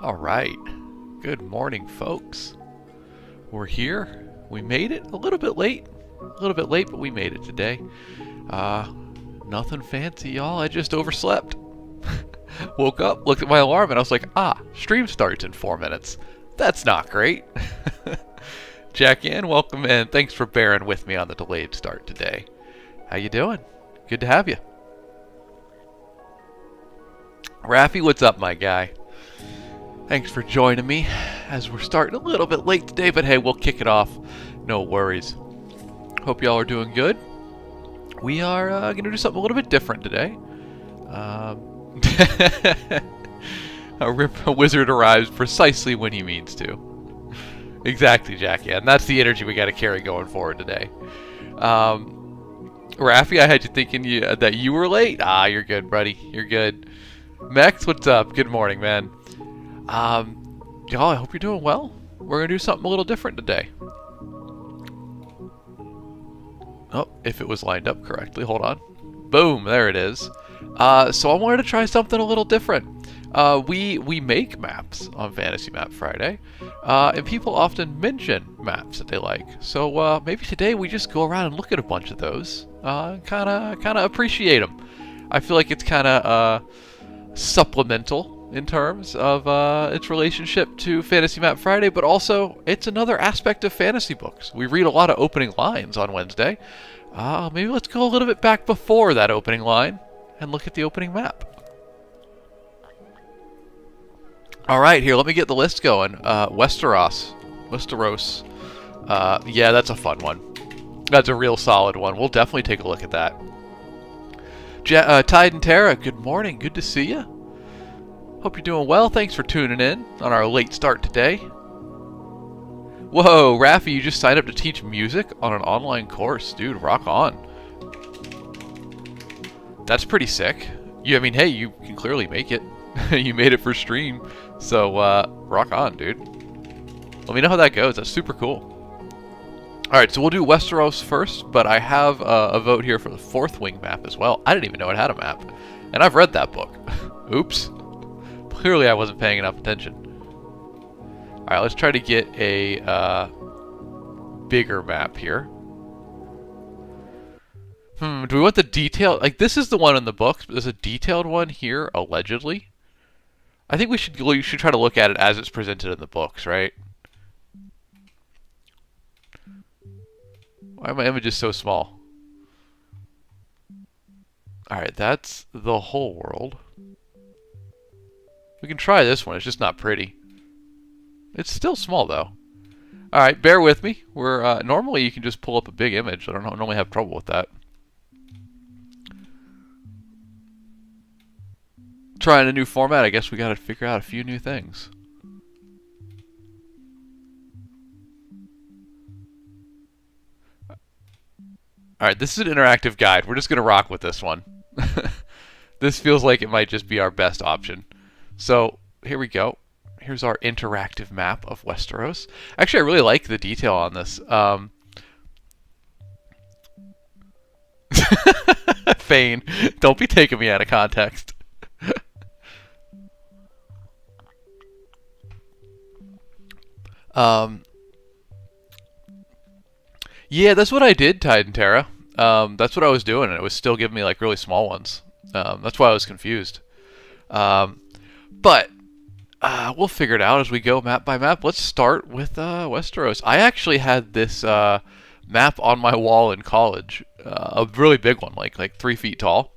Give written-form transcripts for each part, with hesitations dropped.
All right. Good morning, folks. We're here. We made it a little bit late. But we made it today. Nothing fancy, y'all. I just overslept. Woke up, looked at my alarm, and I was like, stream starts in 4 minutes. That's not great. Jack in, welcome in. Thanks for bearing with me on the delayed start today. How you doing? Good to have you. Raffy, what's up, my guy? Thanks for joining me as we're starting a little bit late today, but hey, we'll kick it off. No worries. Hope y'all are doing good. We are going to do something a little bit different today. A wizard arrives precisely when he means to. Exactly, Jackie, and that's the energy we got to carry going forward today. Raffy, I had you thinking that you were late. You're good, buddy. You're good. Max, what's up? Good morning, man. Y'all, I hope you're doing well. We're going to do something a little different today. Oh, if it was lined up correctly. Hold on. Boom, there it is. So I wanted to try something a little different. We make maps on Fantasy Map Friday, and people often mention maps that they like. So maybe today we just go around and look at a bunch of those, and kind of appreciate them. I feel like it's kind of supplemental in terms of its relationship to Fantasy Map Friday, but also it's another aspect of fantasy books. We read a lot of opening lines on Wednesday. Maybe let's go a little bit back before that opening line and look at the opening map. All right, here, let me get the list going. Westeros. Yeah, that's a fun one. That's a real solid one. We'll definitely take a look at that. Tide and Tara, good morning. Good to see you. Hope you're doing well. Thanks for tuning in on our late start today. Whoa, Raffy, you just signed up to teach music on an online course. Dude, rock on. That's pretty sick. I mean, hey, you can clearly make it. You made it for stream. So, rock on, dude. Let me know how that goes. That's super cool. Alright, so we'll do Westeros first, but I have a vote here for the Fourth Wing map as well. I didn't even know it had a map. And I've read that book. Oops. Clearly I wasn't paying enough attention. Alright, let's try to get a bigger map here. Do we want the detailed... Like, this is the one in the books, but there's a detailed one here, allegedly. I think we should try to look at it as it's presented in the books, right? Why are my images so small? Alright, that's the whole world. We can try this one, it's just not pretty. It's still small, though. Alright, bear with me. We're normally you can just pull up a big image. I don't normally have trouble with that. Trying a new format, I guess we gotta figure out a few new things. Alright, this is an interactive guide. We're just gonna rock with this one. This feels like it might just be our best option. So, here we go. Here's our interactive map of Westeros. Actually, I really like the detail on this. Fane, don't be taking me out of context. Yeah, that's what I did, Tide and Tara. That's what I was doing, and it was still giving me like really small ones. That's why I was confused. But we'll figure it out as we go map by map. Let's start with Westeros. I actually had this map on my wall in college, a really big one, like 3 feet tall.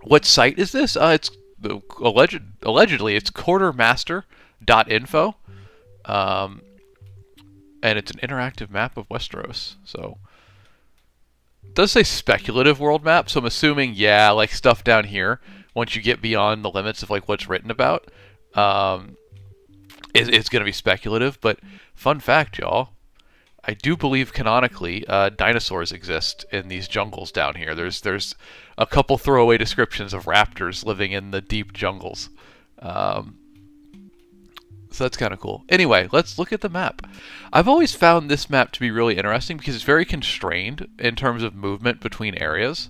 What site is this? It's allegedly it's quartermaster.info, um, and it's an interactive map of Westeros. So it does say speculative world map, so I'm assuming, yeah, like stuff down here, once you get beyond the limits of like what's written about, um, it's going to be speculative. But fun fact, y'all, I do believe canonically dinosaurs exist in these jungles down here. There's a couple throwaway descriptions of raptors living in the deep jungles. Um, so that's kind of cool. Anyway, let's look at the map. I've always found this map to be really interesting because it's very constrained in terms of movement between areas.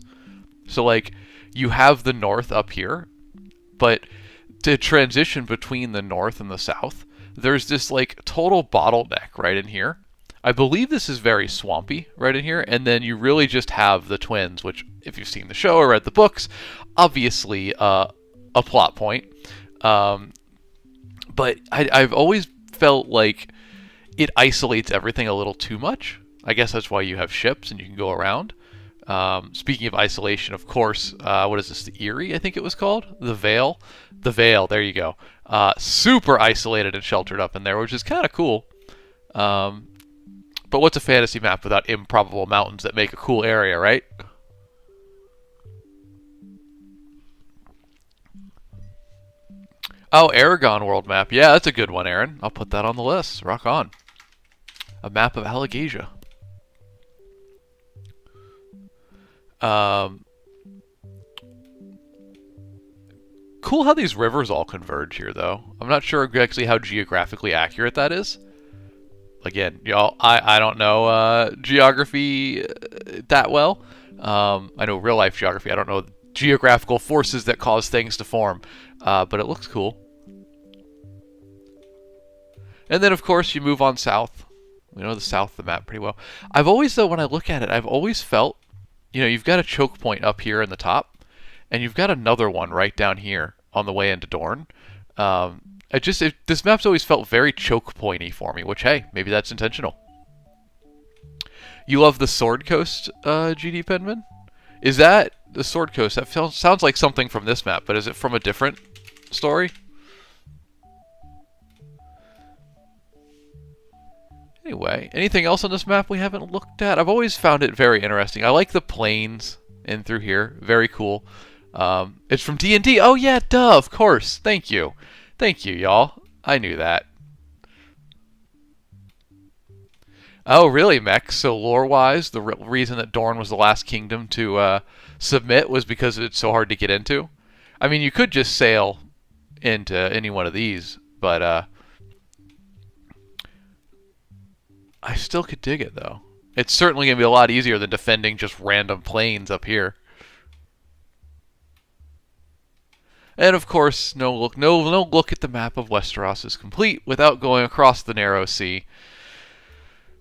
So like you have the north up here, but to transition between the north and the south, there's this like total bottleneck right in here. I believe this is very swampy right in here, and then you really just have the twins, which, if you've seen the show or read the books, obviously a plot point. But I've always felt like it isolates everything a little too much. I guess that's why you have ships and you can go around. Speaking of isolation, of course, what is this? The Eyrie, I think it was called? The Vale? The Vale, there you go. Super isolated and sheltered up in there, which is kind of cool. But what's a fantasy map without improbable mountains that make a cool area, right? Oh, Aragon world map. Yeah, that's a good one, Aaron. I'll put that on the list. Rock on. A map of Allegasia. Cool how these rivers all converge here, though. I'm not sure actually how geographically accurate that is. Again, y'all, I don't know geography that well. I know real life geography. I don't know geographical forces that cause things to form. But it looks cool. And then, of course, you move on south. We know the south of the map pretty well. I've always, though, when I look at it, I've always felt, you've got a choke point up here in the top, and you've got another one right down here on the way into Dorne. This map's always felt very choke pointy for me, which, hey, maybe that's intentional. You love the Sword Coast, GD Penman? Is that the Sword Coast? That sounds like something from this map, but is it from a different story? Anyway, anything else on this map we haven't looked at? I've always found it very interesting. I like the plains in through here. Very cool. It's from D&D. Oh, yeah, duh, of course. Thank you. Thank you, y'all. I knew that. Oh, really, Mech? So lore-wise, the reason that Dorne was the last kingdom to submit was because it's so hard to get into? I mean, you could just sail into any one of these, but I still could dig it, though. It's certainly going to be a lot easier than defending just random plains up here. And of course, no look at the map of Westeros is complete without going across the narrow sea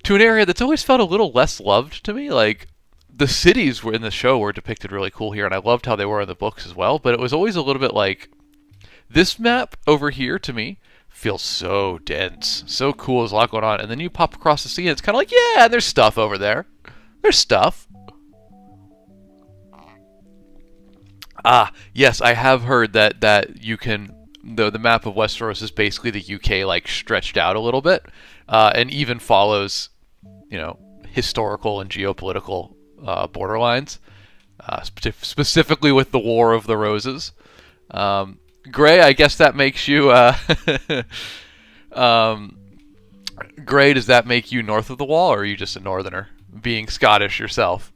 to an area that's always felt a little less loved to me. Like, the cities were in the show were depicted really cool here, and I loved how they were in the books as well, but it was always a little bit like, this map over here, to me, feels so dense, so cool, there's a lot going on, and then you pop across the sea, and it's kind of like, yeah, there's stuff over there. There's stuff. Ah, yes, I have heard that you can, the map of Westeros is basically the UK, like, stretched out a little bit, and even follows, historical and geopolitical borderlines, specifically with the War of the Roses. Gray, I guess that makes you, Gray, does that make you north of the wall, or are you just a northerner, being Scottish yourself?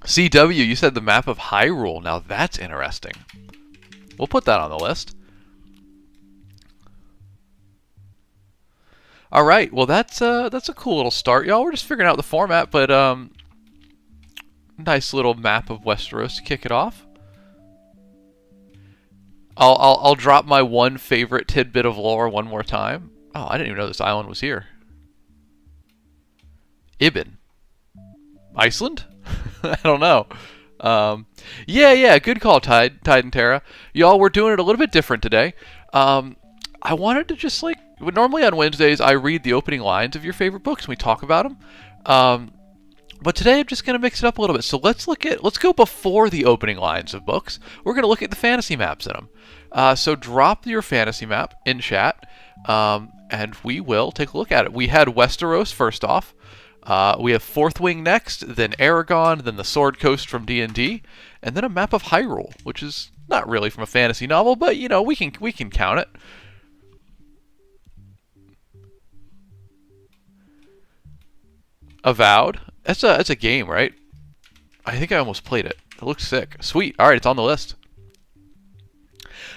CW, you said the map of Hyrule. Now that's interesting. We'll put that on the list. All right, well that's a cool little start, y'all. We're just figuring out the format, but nice little map of Westeros to kick it off. I'll drop my one favorite tidbit of lore one more time. Oh, I didn't even know this island was here. Ibn. Iceland? I don't know. Yeah, good call, Tide and Terra. Y'all, we're doing it a little bit different today. I wanted to just, normally on Wednesdays, I read the opening lines of your favorite books and we talk about them. But today I'm just going to mix it up a little bit. So let's go before the opening lines of books. We're going to look at the fantasy maps in them. So drop your fantasy map in chat, and we will take a look at it. We had Westeros first off. We have Fourth Wing next, then Aragon, then the Sword Coast from D&D, and then a map of Hyrule, which is not really from a fantasy novel, but you know, we can count it. Avowed. That's a game, right? I think I almost played it. It looks sick. Sweet. All right, it's on the list.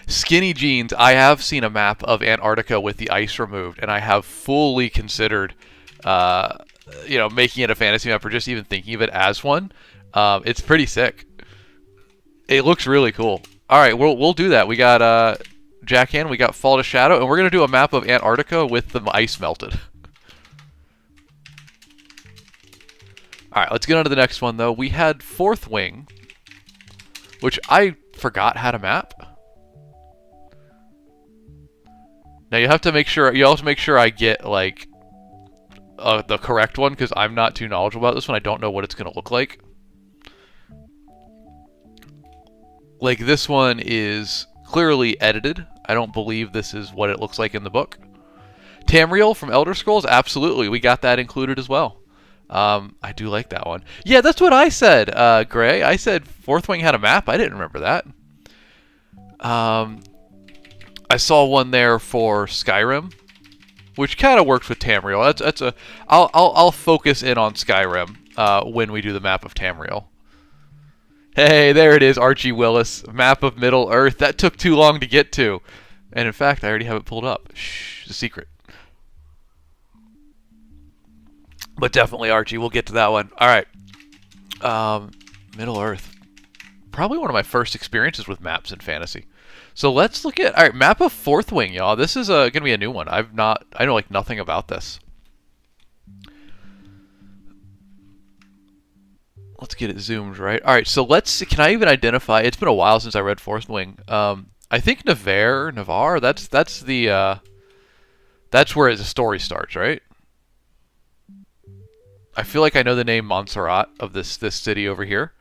Skinny Jeans. I have seen a map of Antarctica with the ice removed, and I have fully considered, making it a fantasy map or just even thinking of it as one. It's pretty sick. It looks really cool. All right, we'll do that. We got Jackhand, we got Fall to Shadow, and we're gonna do a map of Antarctica with the ice melted. All right, let's get on to the next one, though. We had Fourth Wing, which I forgot had a map. Now you have to make sure. You also make sure I get like the correct one because I'm not too knowledgeable about this one. I don't know what it's gonna look like. Like this one is clearly edited. I don't believe this is what it looks like in the book. Tamriel from Elder Scrolls, absolutely. We got that included as well. I do like that one. Yeah, that's what I said, Gray. I said Fourth Wing had a map. I didn't remember that. I saw one there for Skyrim, which kind of works with Tamriel. I'll focus in on Skyrim when we do the map of Tamriel. Hey, there it is, Archie Willis, map of Middle Earth. That took too long to get to, and in fact, I already have it pulled up. Shh, it's a secret. But definitely, Archie, we'll get to that one. All right. Middle Earth. Probably one of my first experiences with maps in fantasy. So let's look at... All right, map of Fourth Wing, y'all. This is going to be a new one. I know like nothing about this. Let's get it zoomed, right? All right, so can I even identify... It's been a while since I read Fourth Wing. I think Navarre, that's the... that's where the story starts, right? I feel like I know the name Montserrat of this city over here.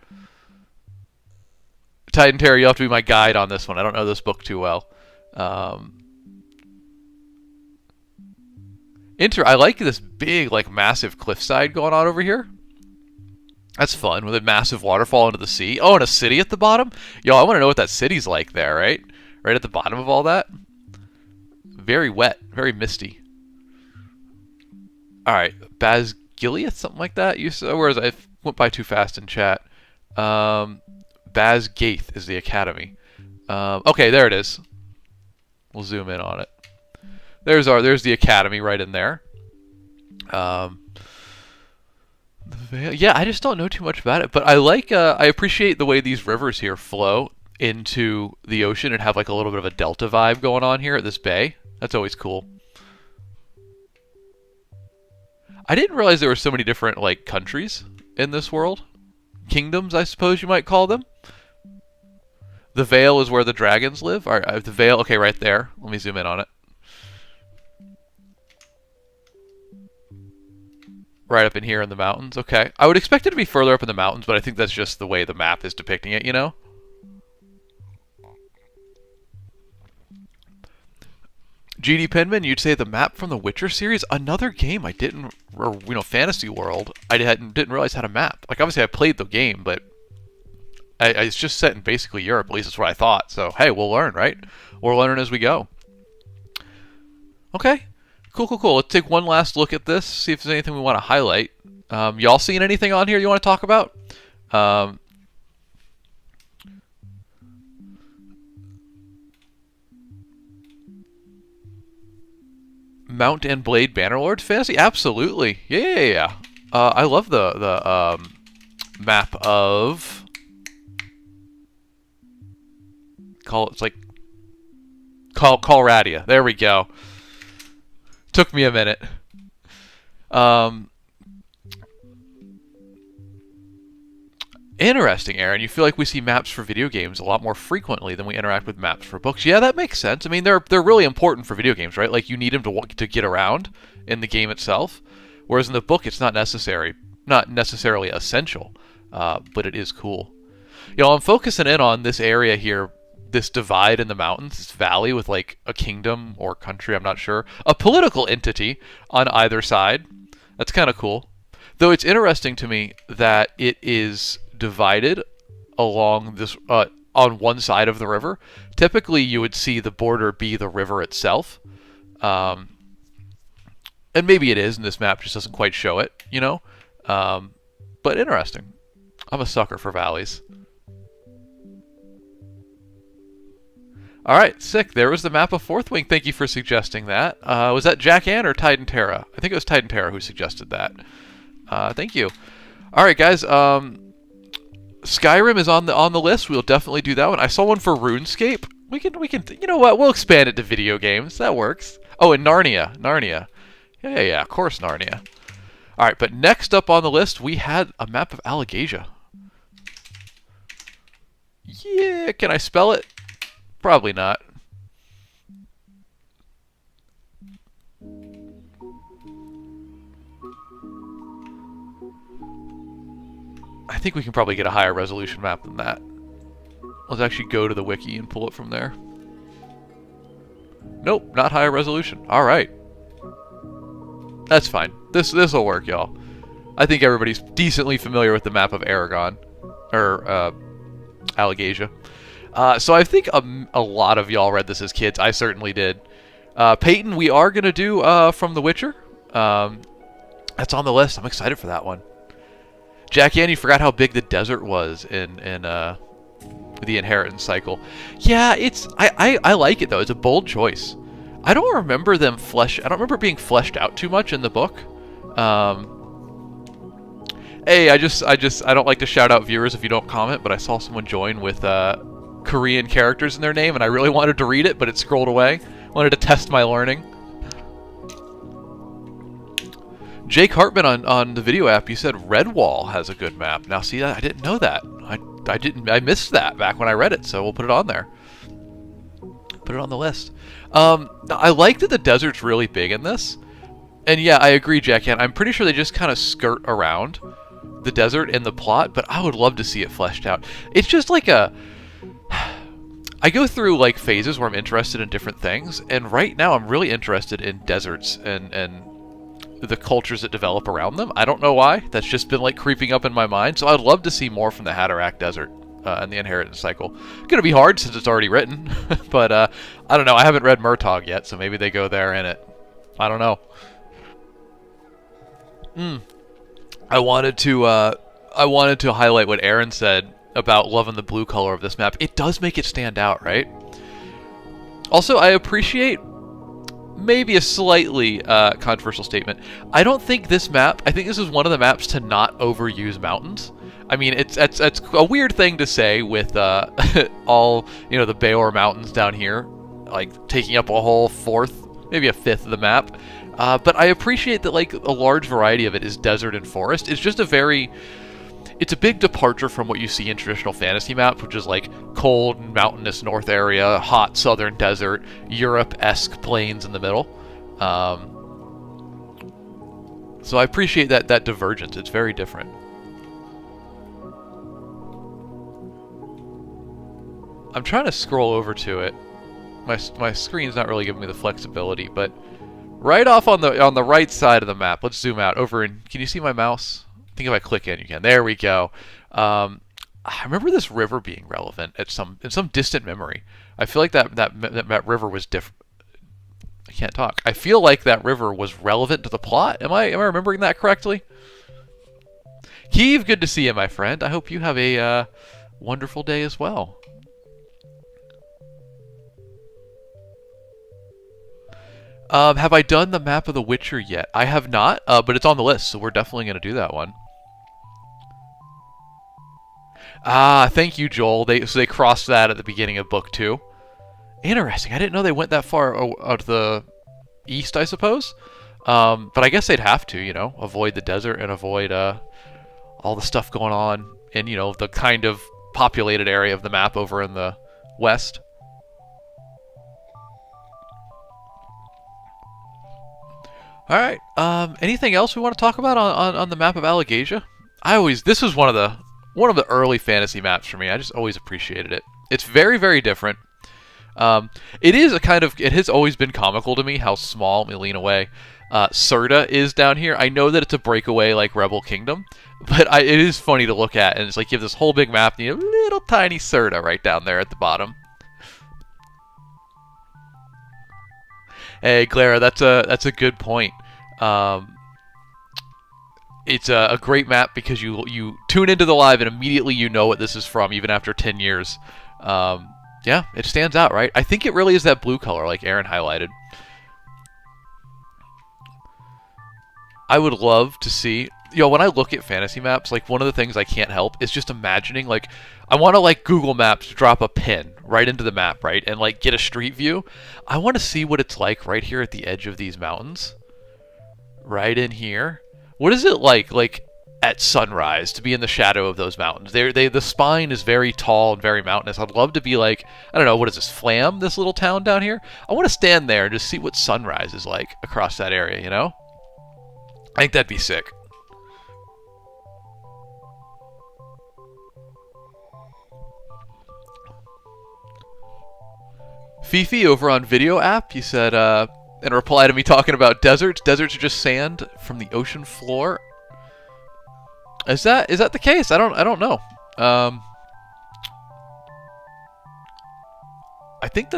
Titan Terror, you'll have to be my guide on this one. I don't know this book too well. I like this big, like, massive cliffside going on over here. That's fun, with a massive waterfall into the sea. Oh, and a city at the bottom? Yo, I want to know what that city's like there, right? Right at the bottom of all that. Very wet, very misty. All right, Gileath, something like that. Whereas I went by too fast in chat. Gaith is the academy. Okay, there it is. We'll zoom in on it. There's the academy right in there. Yeah, I just don't know too much about it, but I appreciate the way these rivers here flow into the ocean and have like a little bit of a delta vibe going on here at this bay. That's always cool. I didn't realize there were so many different, like, countries in this world. Kingdoms, I suppose you might call them. The Vale is where the dragons live. All right, the Vale, okay, right there. Let me zoom in on it. Right up in here in the mountains. Okay. I would expect it to be further up in the mountains, but I think that's just the way the map is depicting it, you know? GD Penman, you'd say the map from the Witcher series, another game Fantasy World, I didn't realize had a map. Like, obviously I played the game, but it's just set in basically Europe, at least that's what I thought. So, hey, we'll learn, right? We'll learn as we go. Okay, cool. Let's take one last look at this, see if there's anything we want to highlight. Y'all seen anything on here you want to talk about? Mount and Blade Bannerlords fantasy? Absolutely. Yeah. I love the map of... Colradia. There we go. Took me a minute. Interesting, Aaron. You feel like we see maps for video games a lot more frequently than we interact with maps for books. Yeah, that makes sense. I mean, they're really important for video games, right? Like, you need them to get around in the game itself, whereas in the book, it's not necessary. not necessarily essential, but it is cool. I'm focusing in on this area here, this divide in the mountains, this valley with like a kingdom or country, I'm not sure, a political entity on either side. That's kind of cool. Though it's interesting to me that it is divided along this on one side of the river. Typically, you would see the border be the river itself, and maybe it is, and this map just doesn't quite show it, But interesting. I'm a sucker for valleys. All right, sick. There was the map of Fourth Wing. Thank you for suggesting that. Was that Jack Ann or Tide and Terra? I think it was Tide and Terra who suggested that. Thank you. All right, guys. Skyrim is on the list. We'll definitely do that one. I saw one for RuneScape. We can. You know what? We'll expand it to video games. That works. Oh, and Narnia. Yeah. Of course, Narnia. All right, but next up on the list, we had a map of Allegasia. Yeah, can I spell it? Probably not. I think we can probably get a higher resolution map than that. Let's actually go to the wiki and pull it from there. Nope, not higher resolution. All right. That's fine. This will work, y'all. I think everybody's decently familiar with the map of Aragon, or Allegasia. So I think a lot of y'all read this as kids. I certainly did. Peyton, we are gonna do from The Witcher. That's on the list. I'm excited for that one. Jackie Ann, you forgot how big the desert was in the Inheritance cycle. Yeah, I like it though. It's a bold choice. I don't remember I don't remember it being fleshed out too much in the book. Hey, I don't like to shout out viewers if you don't comment, but I saw someone join with Korean characters in their name, and I really wanted to read it, but it scrolled away. Wanted to test my learning. Jake Hartman on the video app, you said Redwall has a good map. Now, see, I didn't know that. I missed that back when I read it, so we'll put it on there. Put it on the list. I like that the desert's really big in this. And yeah, I agree, Jackie. I'm pretty sure they just kind of skirt around the desert in the plot, but I would love to see it fleshed out. It's just like I go through like phases where I'm interested in different things, and right now I'm really interested in deserts and the cultures that develop around them. I don't know why. That's just been like creeping up in my mind. So I'd love to see more from the Hatterack Desert and the Inheritance cycle. Gonna be hard since it's already written, but I don't know. I haven't read Murtagh yet, so maybe they go there in it. I don't know. I wanted to highlight what Aaron said about loving the blue color of this map. It does make it stand out, right? Also, I appreciate maybe a slightly controversial statement. I don't think this map, I think this is one of the maps to not overuse mountains. I mean, it's a weird thing to say with all, the Beor Mountains down here, like taking up a whole fourth, maybe a fifth of the map. But I appreciate that like a large variety of it is desert and forest. It's just it's a big departure from what you see in traditional fantasy maps, which is like cold, mountainous north area, hot southern desert, Europe-esque plains in the middle. So I appreciate that divergence. It's very different. I'm trying to scroll over to it. My screen's not really giving me the flexibility, but right off on the right side of the map, let's zoom out over and can you see my mouse? I think if I click in, you can. There we go. I remember this river being relevant in some distant memory. I feel like that river was different. I can't talk. I feel like that river was relevant to the plot. Am I remembering that correctly? Keeve, good to see you, my friend. I hope you have a wonderful day as well. Have I done the map of The Witcher yet? I have not, but it's on the list, so we're definitely going to do that one. Ah, thank you, Joel. So they crossed that at the beginning of book 2. Interesting. I didn't know they went that far out to the east, I suppose. But I guess they'd have to, avoid the desert and avoid all the stuff going on in, the kind of populated area of the map over in the west. All right. Anything else we want to talk about on the map of Allegasia? This was one of the early fantasy maps for me. I just always appreciated it. It's very, very different. It is it has always been comical to me how small, let me lean away, Serta is down here. I know that it's a breakaway like Rebel Kingdom, but it is funny to look at, and it's like you have this whole big map and you have little tiny Serta right down there at the bottom. Hey, Clara, that's a good point. Um, it's a great map because you tune into the live and immediately you know what this is from, even after 10 years. Yeah, it stands out, right? I think it really is that blue color, like Aaron highlighted. I would love to see, when I look at fantasy maps, like one of the things I can't help is just imagining, like, I want to like Google Maps drop a pin right into the map, right, and like get a street view. I want to see what it's like right here at the edge of these mountains, right in here. What is it like at sunrise to be in the shadow of those mountains? The spine is very tall and very mountainous. I'd love to be like, I don't know, what is this, Flam, this little town down here? I want to stand there and just see what sunrise is like across that area, you know? I think that'd be sick. Fifi over on Video App, you said, in reply to me talking about deserts are just sand from the ocean floor. Is that the case? I don't know. I think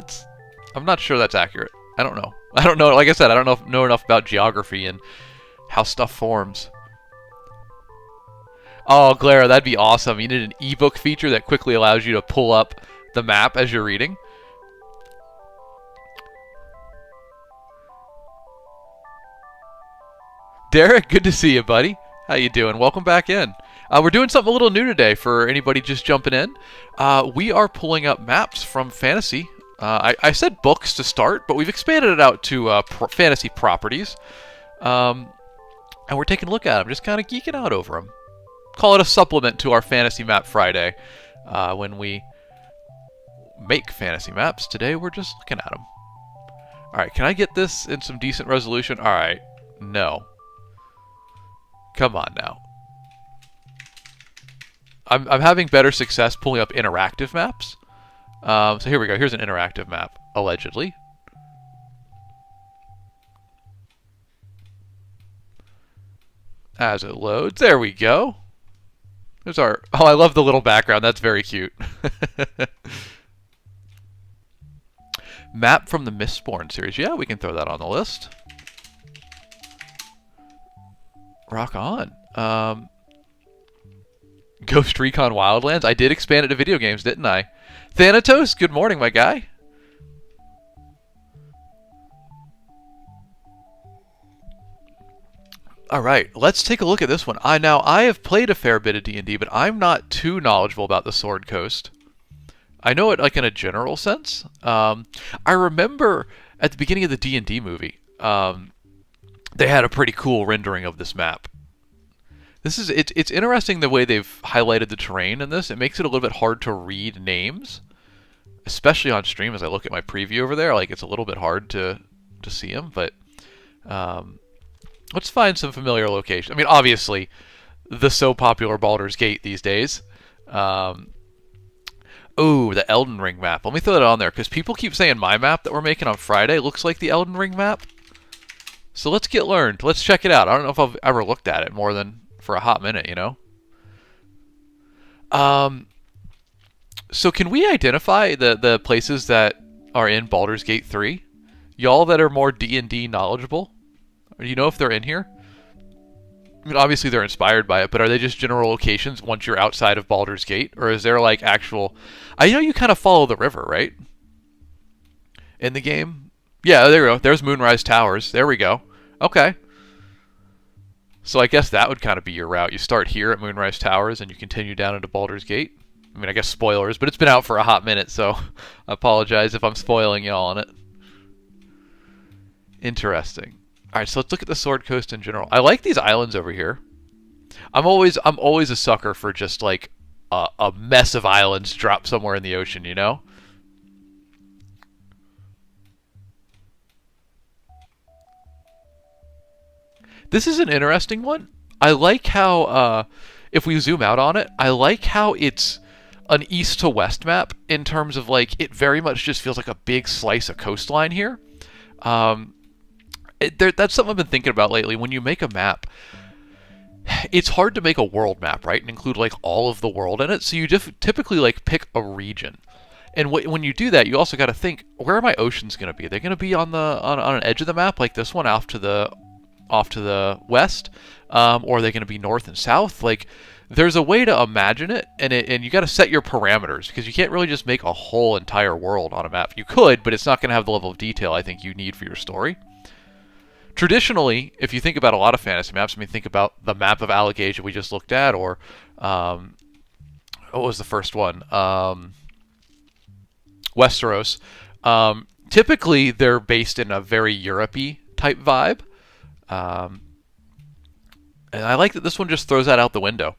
I'm not sure that's accurate. I don't know. Like I said, I don't know enough about geography and how stuff forms. Oh, Glare, that'd be awesome. You need an ebook feature that quickly allows you to pull up the map as you're reading. Derek, good to see you, buddy. How you doing? Welcome back in. We're doing something a little new today for anybody just jumping in. We are pulling up maps from fantasy. I said books to start, but we've expanded it out to fantasy properties. And we're taking a look at them, just kind of geeking out over them. Call it a supplement to our Fantasy Map Friday when we make fantasy maps. Today we're just looking at them. Alright, can I get this in some decent resolution? Alright, no. Come on now. I'm having better success pulling up interactive maps. So here we go. Here's an interactive map, allegedly. As it loads, there we go. There's our... Oh, I love the little background. That's very cute. Map from the Mistborn series. Yeah, we can throw that on the list. Rock on. Ghost Recon Wildlands. I did expand it to video games, didn't I? Thanatos, good morning, my guy. Alright, let's take a look at this one. I have played a fair bit of D&D, but I'm not too knowledgeable about the Sword Coast. I know it like in a general sense. I remember at the beginning of the D&D movie, they had a pretty cool rendering of this map. It's interesting the way they've highlighted the terrain in this. It makes it a little bit hard to read names, especially on stream as I look at my preview over there. Like, it's a little bit hard to see them, but let's find some familiar locations. I mean, obviously, the so popular Baldur's Gate these days. Oh, the Elden Ring map. Let me throw that on there, because people keep saying my map that we're making on Friday looks like the Elden Ring map. So let's get learned. Let's check it out. I don't know if I've ever looked at it more than for a hot minute, you know? So can we identify the places that are in Baldur's Gate 3? Y'all that are more D&D knowledgeable? Do you know if they're in here? I mean, obviously they're inspired by it, but are they just general locations once you're outside of Baldur's Gate? Or is there like actual... I know you kind of follow the river, right? In the game? Yeah, there we go. There's Moonrise Towers. There we go. Okay. So I guess that would kind of be your route. You start here at Moonrise Towers and you continue down into Baldur's Gate. I mean, I guess spoilers, but it's been out for a hot minute, so I apologize if I'm spoiling y'all on it. Interesting. Alright, so let's look at the Sword Coast in general. I like these islands over here. I'm always a sucker for just like a mess of islands dropped somewhere in the ocean, you know? This is an interesting one. I like how, if we zoom out on it, I like how it's an east to west map in terms of like, it very much just feels like a big slice of coastline here. That's something I've been thinking about lately. When you make a map, it's hard to make a world map, right, and include like all of the world in it. So you just typically like pick a region, and when you do that, you also got to think, where are my oceans going to be? Are they going to be on an edge of the map like this one, off to the west, or are they going to be north and south? Like, there's a way to imagine it, and you got to set your parameters, because you can't really just make a whole entire world on a map. You could, but it's not going to have the level of detail I think you need for your story. Traditionally, if you think about a lot of fantasy maps, I mean, think about the map of Allegasia we just looked at, or what was the first one? Westeros. Typically, they're based in a very Europe-y type vibe. And I like that this one just throws that out the window.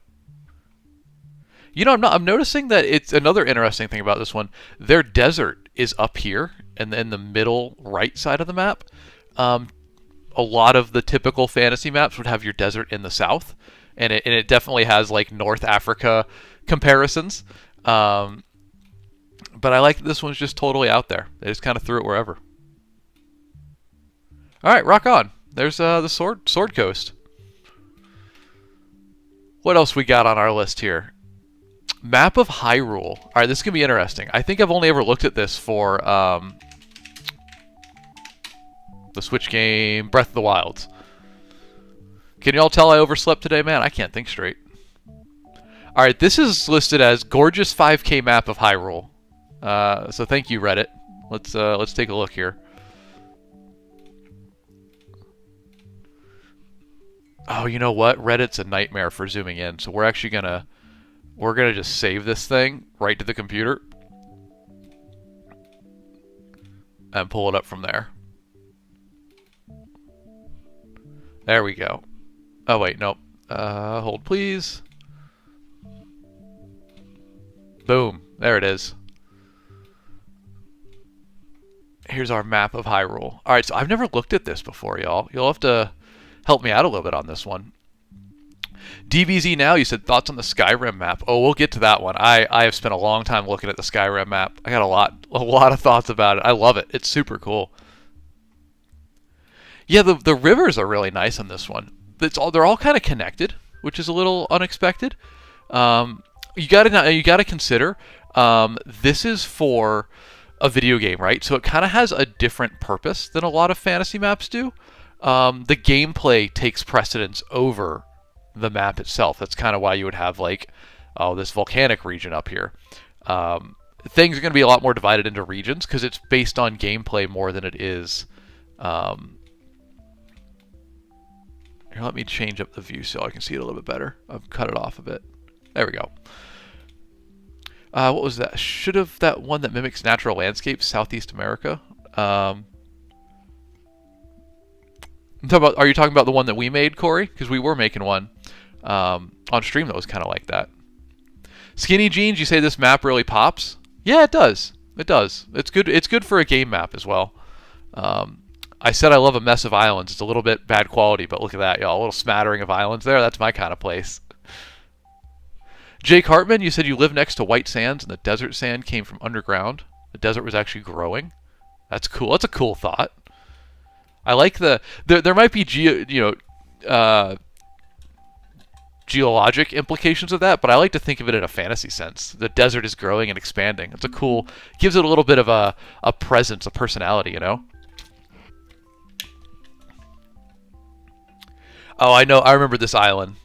You know, I'm noticing that it's another interesting thing about this one. Their desert is up here, and in the middle right side of the map. A lot of the typical fantasy maps would have your desert in the south, and it definitely has like North Africa comparisons. But I like that this one's just totally out there. They just kind of threw it wherever. All right, rock on. There's the Sword Coast. What else we got on our list here? Map of Hyrule. All right, this is gonna be interesting. I think I've only ever looked at this for the Switch game Breath of the Wild. Can you all tell I overslept today, man? I can't think straight. All right, this is listed as gorgeous 5K map of Hyrule. So thank you, Reddit. Let's take a look here. Oh, you know what? Reddit's a nightmare for zooming in. So we're actually gonna just save this thing right to the computer and pull it up from there. There we go. Oh wait, nope. Hold please. Boom. There it is. Here's our map of Hyrule. Alright, so I've never looked at this before, y'all. You'll have to help me out a little bit on this one. DBZ Now, you said thoughts on the Skyrim map. Oh, we'll get to that one. I have spent a long time looking at the Skyrim map. I got a lot of thoughts about it. I love it. It's super cool. Yeah, the rivers are really nice on this one. They're all kind of connected, which is a little unexpected. You gotta consider this is for a video game, right? So it kind of has a different purpose than a lot of fantasy maps do. The gameplay takes precedence over the map itself. That's kind of why you would have like, oh, this volcanic region up here. Things are going to be a lot more divided into regions because it's based on gameplay more than it is. Here, let me change up the view so I can see it a little bit better. I've cut it off a bit. There we go. What was that? Should have that one that mimics natural landscapes, Southeast America. Are you talking about the one that we made, Corey? Because we were making one on stream that was kind of like that. Skinny Jeans, you say this map really pops? Yeah, it does. It does. It's good. It's good for a game map as well. I said I love a mess of islands. It's a little bit bad quality, but look at that, y'all. A little smattering of islands there. That's my kind of place. Jake Hartman, you said you live next to white sands and the desert sand came from underground. The desert was actually growing. That's cool. That's a cool thought. I like there might be geologic implications of that, but I like to think of it in a fantasy sense. The desert is growing and expanding. It's a cool, gives it a little bit of a presence, a personality, you know? Oh, I know. I remember this island.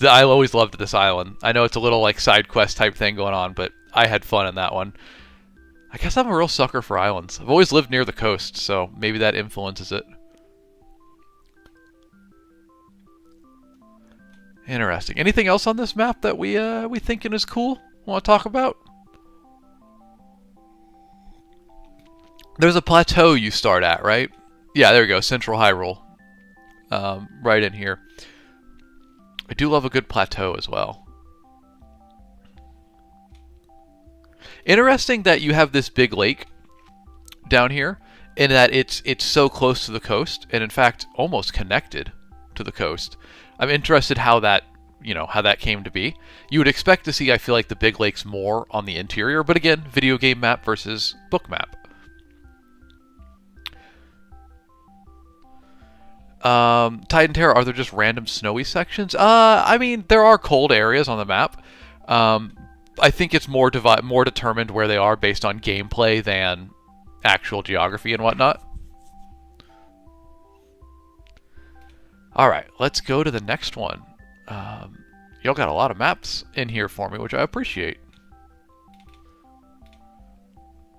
I always loved this island. I know it's a little like side quest type thing going on, but I had fun in that one. I guess I'm a real sucker for islands. I've always lived near the coast, so maybe that influences it. Interesting. Anything else on this map that we thinking is cool? Want to talk about? There's a plateau you start at, right? Yeah, there we go. Central Hyrule. Right in here. I do love a good plateau as well. Interesting that you have this big lake down here, and that it's so close to the coast, and in fact almost connected to the coast. I'm interested how that, how that came to be. You would expect to see, I feel like, the big lakes more on the interior, but again, video game map versus book map. Titan Terra, are there just random snowy sections? I mean, there are cold areas on the map. I think it's more determined where they are based on gameplay than actual geography and whatnot. Alright, let's go to the next one. Y'all got a lot of maps in here for me, which I appreciate.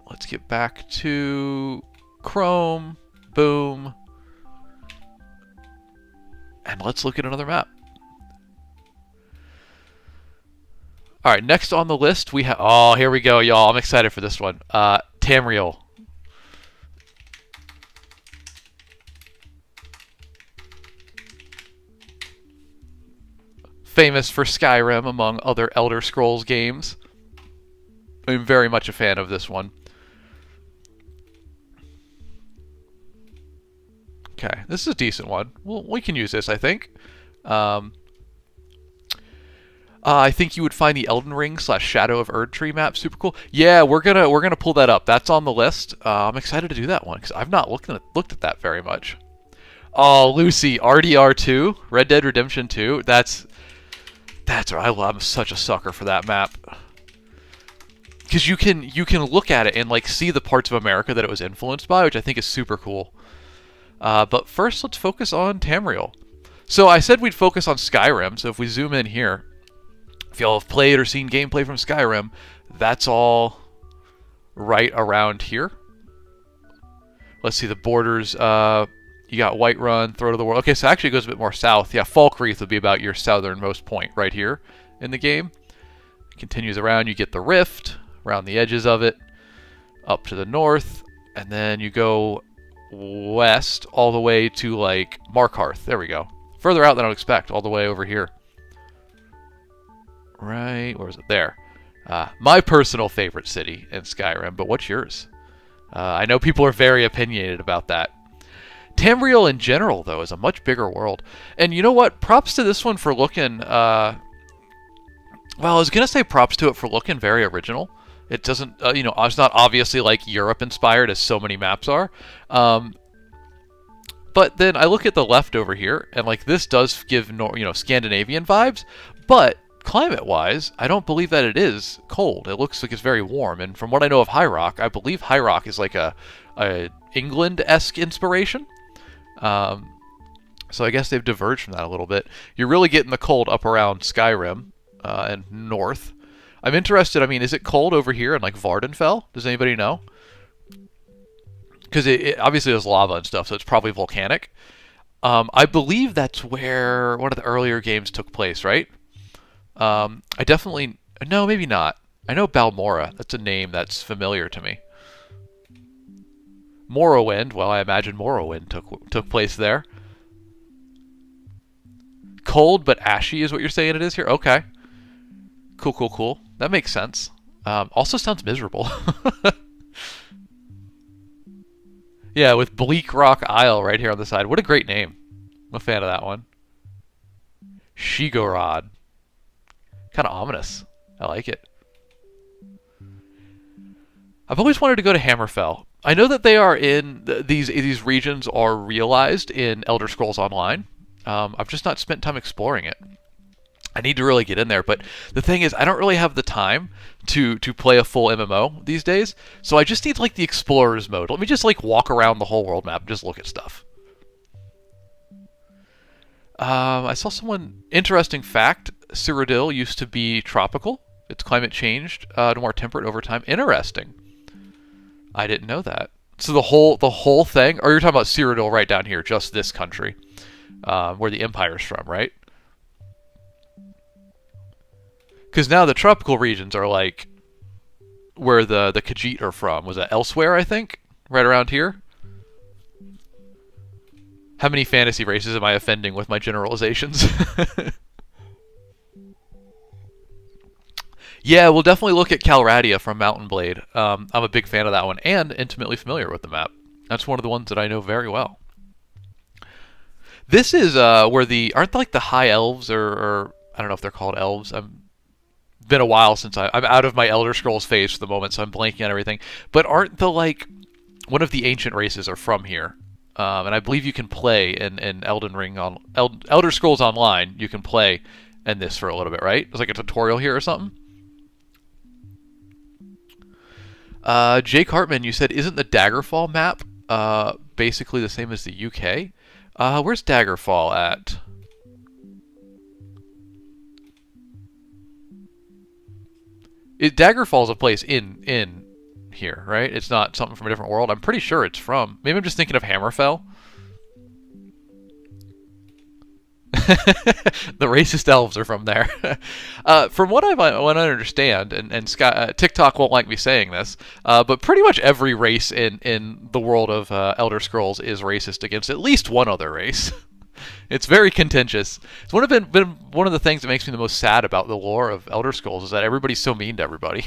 Let's get back to Chrome. Boom. And let's look at another map. Alright, next on the list we have... Oh, here we go, y'all. I'm excited for this one. Tamriel. Famous for Skyrim, among other Elder Scrolls games. I'm very much a fan of this one. Okay, this is a decent one. Well, we can use this, I think. I think you would find the Elden Ring / Shadow of Erdtree map super cool. Yeah, we're gonna pull that up. That's on the list. I'm excited to do that one because I've not looked at that very much. Oh, Lucy, RDR2, Red Dead Redemption 2. That's I'm such a sucker for that map. Because you can look at it and like see the parts of America that it was influenced by, which I think is super cool. But first, let's focus on Tamriel. So I said we'd focus on Skyrim. So if we zoom in here, if y'all have played or seen gameplay from Skyrim, that's all right around here. Let's see the borders. You got Whiterun, Throat of the World. Okay, so actually it goes a bit more south. Yeah, Falkreath would be about your southernmost point right here in the game. It continues around. You get the Rift around the edges of it, up to the north, and then you go west all the way to like Markarth. There we go. Further out than I would expect, all the way over here. Right, where is it? There. My personal favorite city in Skyrim, but what's yours? I know people are very opinionated about that. Tamriel in general, though, is a much bigger world. And you know what? Props to this one for looking... well, I was going to say props to it for looking very original. It doesn't... it's not obviously like Europe-inspired as so many maps are. But then I look at the left over here, and like this does give Scandinavian vibes, but climate-wise, I don't believe that it is cold. It looks like it's very warm, and from what I know of High Rock, I believe High Rock is like a England-esque inspiration. So I guess they've diverged from that a little bit. You're really getting the cold up around Skyrim and north. I'm interested, I mean, is it cold over here in like Vardenfell? Does anybody know? Because it obviously there's lava and stuff, so it's probably volcanic. I believe that's where one of the earlier games took place, right? I definitely... No, maybe not. I know Balmora. That's a name that's familiar to me. Morrowind. Well, I imagine Morrowind took place there. Cold but ashy is what you're saying it is here? Okay. Cool, cool, cool. That makes sense. Also sounds miserable. Yeah, with Bleak Rock Isle right here on the side. What a great name. I'm a fan of that one. Shigorod. Kind of ominous. I like it. I've always wanted to go to Hammerfell. I know that they are in... These regions are realized in Elder Scrolls Online. I've just not spent time exploring it. I need to really get in there, but the thing is, I don't really have the time to play a full MMO these days, so I just need like the Explorer's mode. Let me just like walk around the whole world map and just look at stuff. I saw someone... Interesting fact, Cyrodiil used to be tropical. Its climate changed to more temperate over time. Interesting. I didn't know that. So the whole thing... Or you're talking about Cyrodiil right down here, just this country, where the Empire's from, right? Because now the tropical regions are like where the Khajiit are from. Was that elsewhere, I think? Right around here? How many fantasy races am I offending with my generalizations? Yeah, we'll definitely look at Calradia from Mountain Blade. I'm a big fan of that one and intimately familiar with the map. That's one of the ones that I know very well. This is where the aren't like the high elves or I don't know if they're called elves. I'm been a while since I'm out of my Elder Scrolls phase for the moment, so I'm blanking on everything. But aren't the like one of the ancient races are from here? And I believe you can play in Elden Ring on Elder Scrolls Online. You can play in this for a little bit, right? There's like a tutorial here or something. Jake Hartman, you said, isn't the Daggerfall map basically the same as the UK? Where's Daggerfall at? Daggerfall is a place in here, right? It's not something from a different world. I'm pretty sure it's from. Maybe I'm just thinking of Hammerfell. The racist elves are from there. From what I want to understand, and TikTok won't like me saying this, but pretty much every race in the world of Elder Scrolls is racist against at least one other race. It's very contentious. It's been one of the things that makes me the most sad about the lore of Elder Scrolls is that everybody's so mean to everybody.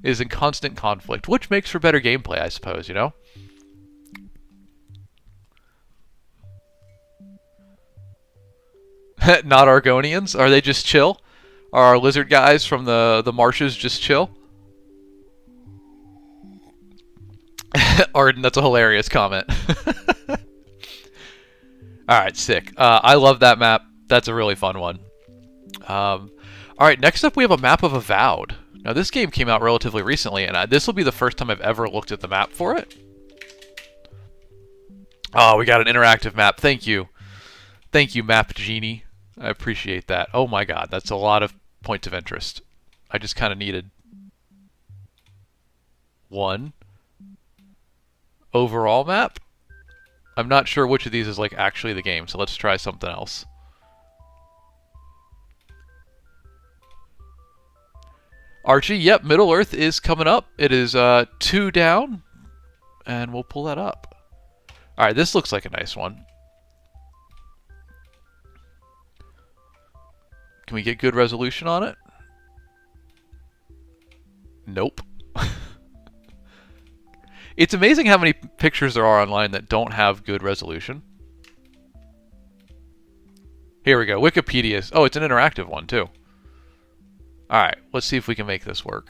It is in constant conflict, which makes for better gameplay, I suppose, you know? Not Argonians? Are they just chill? Are our lizard guys from the marshes just chill? Arden, that's a hilarious comment. Alright, sick. I love that map. That's a really fun one. Alright, next up we have a map of Avowed. Now this game came out relatively recently, and this will be the first time I've ever looked at the map for it. Oh, we got an interactive map. Thank you. Thank you, Map Genie. I appreciate that. Oh my god, that's a lot of points of interest. I just kind of needed one overall map. I'm not sure which of these is like actually the game, so let's try something else. Archie, yep, Middle Earth is coming up. It is 2 down, and we'll pull that up. Alright, this looks like a nice one. Can we get good resolution on it? Nope. It's amazing how many pictures there are online that don't have good resolution. Here we go. Wikipedia. Oh, it's an interactive one, too. Alright, let's see if we can make this work.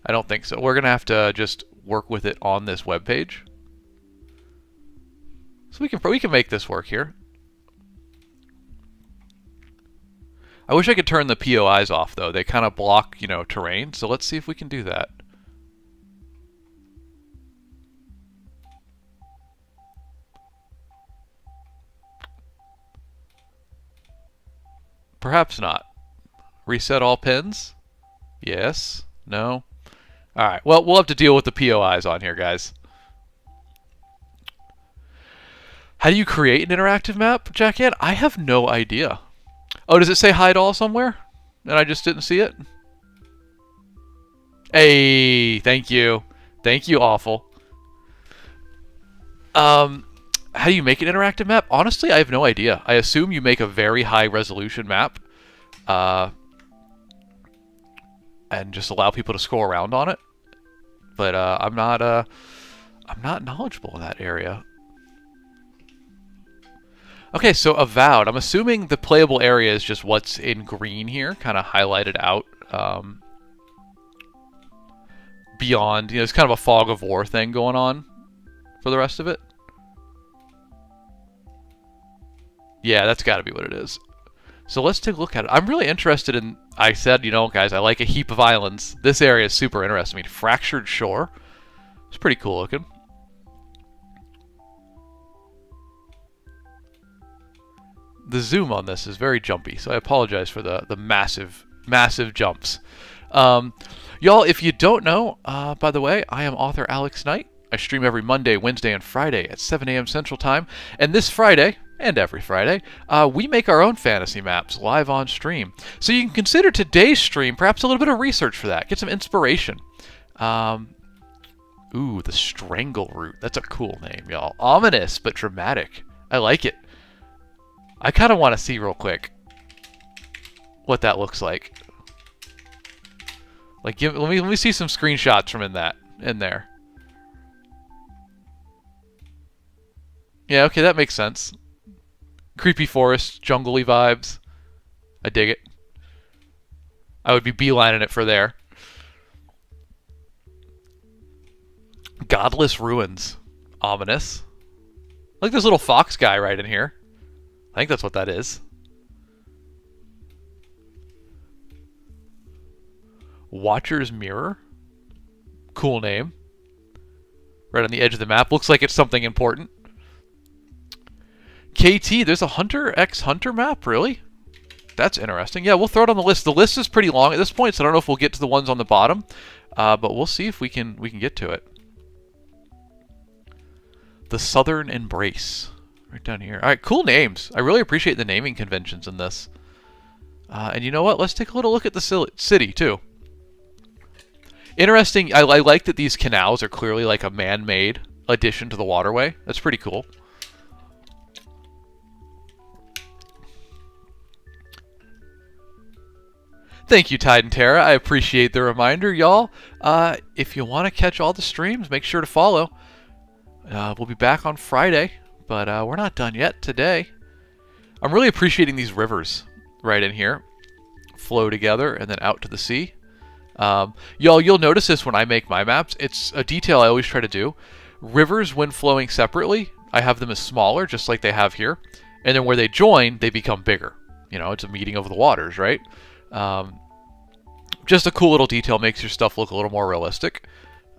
I don't think so. We're going to have to just work with it on this webpage. So we can make this work here. I wish I could turn the POIs off, though. They kind of block, you know, terrain. So let's see if we can do that. Perhaps not. Reset all pins? Yes? No? Alright, well, we'll have to deal with the POIs on here, guys. How do you create an interactive map, Jackan? I have no idea. Oh, does it say hide all somewhere? And I just didn't see it? Hey, thank you. Thank you, Awful. How do you make an interactive map? Honestly, I have no idea. I assume you make a very high resolution map. And just allow people to scroll around on it. But I'm not knowledgeable in that area. Okay, so Avowed. I'm assuming the playable area is just what's in green here, kind of highlighted out. Beyond, you know, it's kind of a fog of war thing going on for the rest of it. Yeah, that's got to be what it is. So let's take a look at it. I'm really interested in, I said, you know, guys, I like a heap of islands. This area is super interesting. I mean, Fractured Shore. It's pretty cool looking. The zoom on this is very jumpy, so I apologize for the massive, massive jumps. Y'all, if you don't know, by the way, I am author Alex Knight. I stream every Monday, Wednesday, and Friday at 7 a.m. Central Time. And this Friday, and every Friday, we make our own fantasy maps live on stream. So you can consider today's stream perhaps a little bit of research for that. Get some inspiration. Ooh, the Strangle Root. That's a cool name, y'all. Ominous, but dramatic. I like it. I kind of want to see real quick what that looks like. Like, let me see some screenshots from in there. Yeah, okay, that makes sense. Creepy forest, jungly vibes. I dig it. I would be beelining it for there. Godless ruins. Ominous. Like this little fox guy right in here. I think that's what that is. Watcher's Mirror. Cool name. Right on the edge of the map. Looks like it's something important. KT, there's a Hunter x Hunter map? Really? That's interesting. Yeah, we'll throw it on the list. The list is pretty long at this point, so I don't know if we'll get to the ones on the bottom. But we'll see if we can get to it. The Southern Embrace. Right down here. Alright, cool names. I really appreciate the naming conventions in this. And you know what? Let's take a little look at the city, too. Interesting. I like that these canals are clearly like a man-made addition to the waterway. That's pretty cool. Thank you, Tide and Terra. I appreciate the reminder, y'all. If you want to catch all the streams, make sure to follow. We'll be back on Friday, but we're not done yet today. I'm really appreciating these rivers right in here. Flow together and then out to the sea. Y'all, you'll notice this when I make my maps. It's a detail I always try to do. Rivers, when flowing separately, I have them as smaller, just like they have here. And then where they join, they become bigger. You know, it's a meeting of the waters, right? Just a cool little detail, makes your stuff look a little more realistic.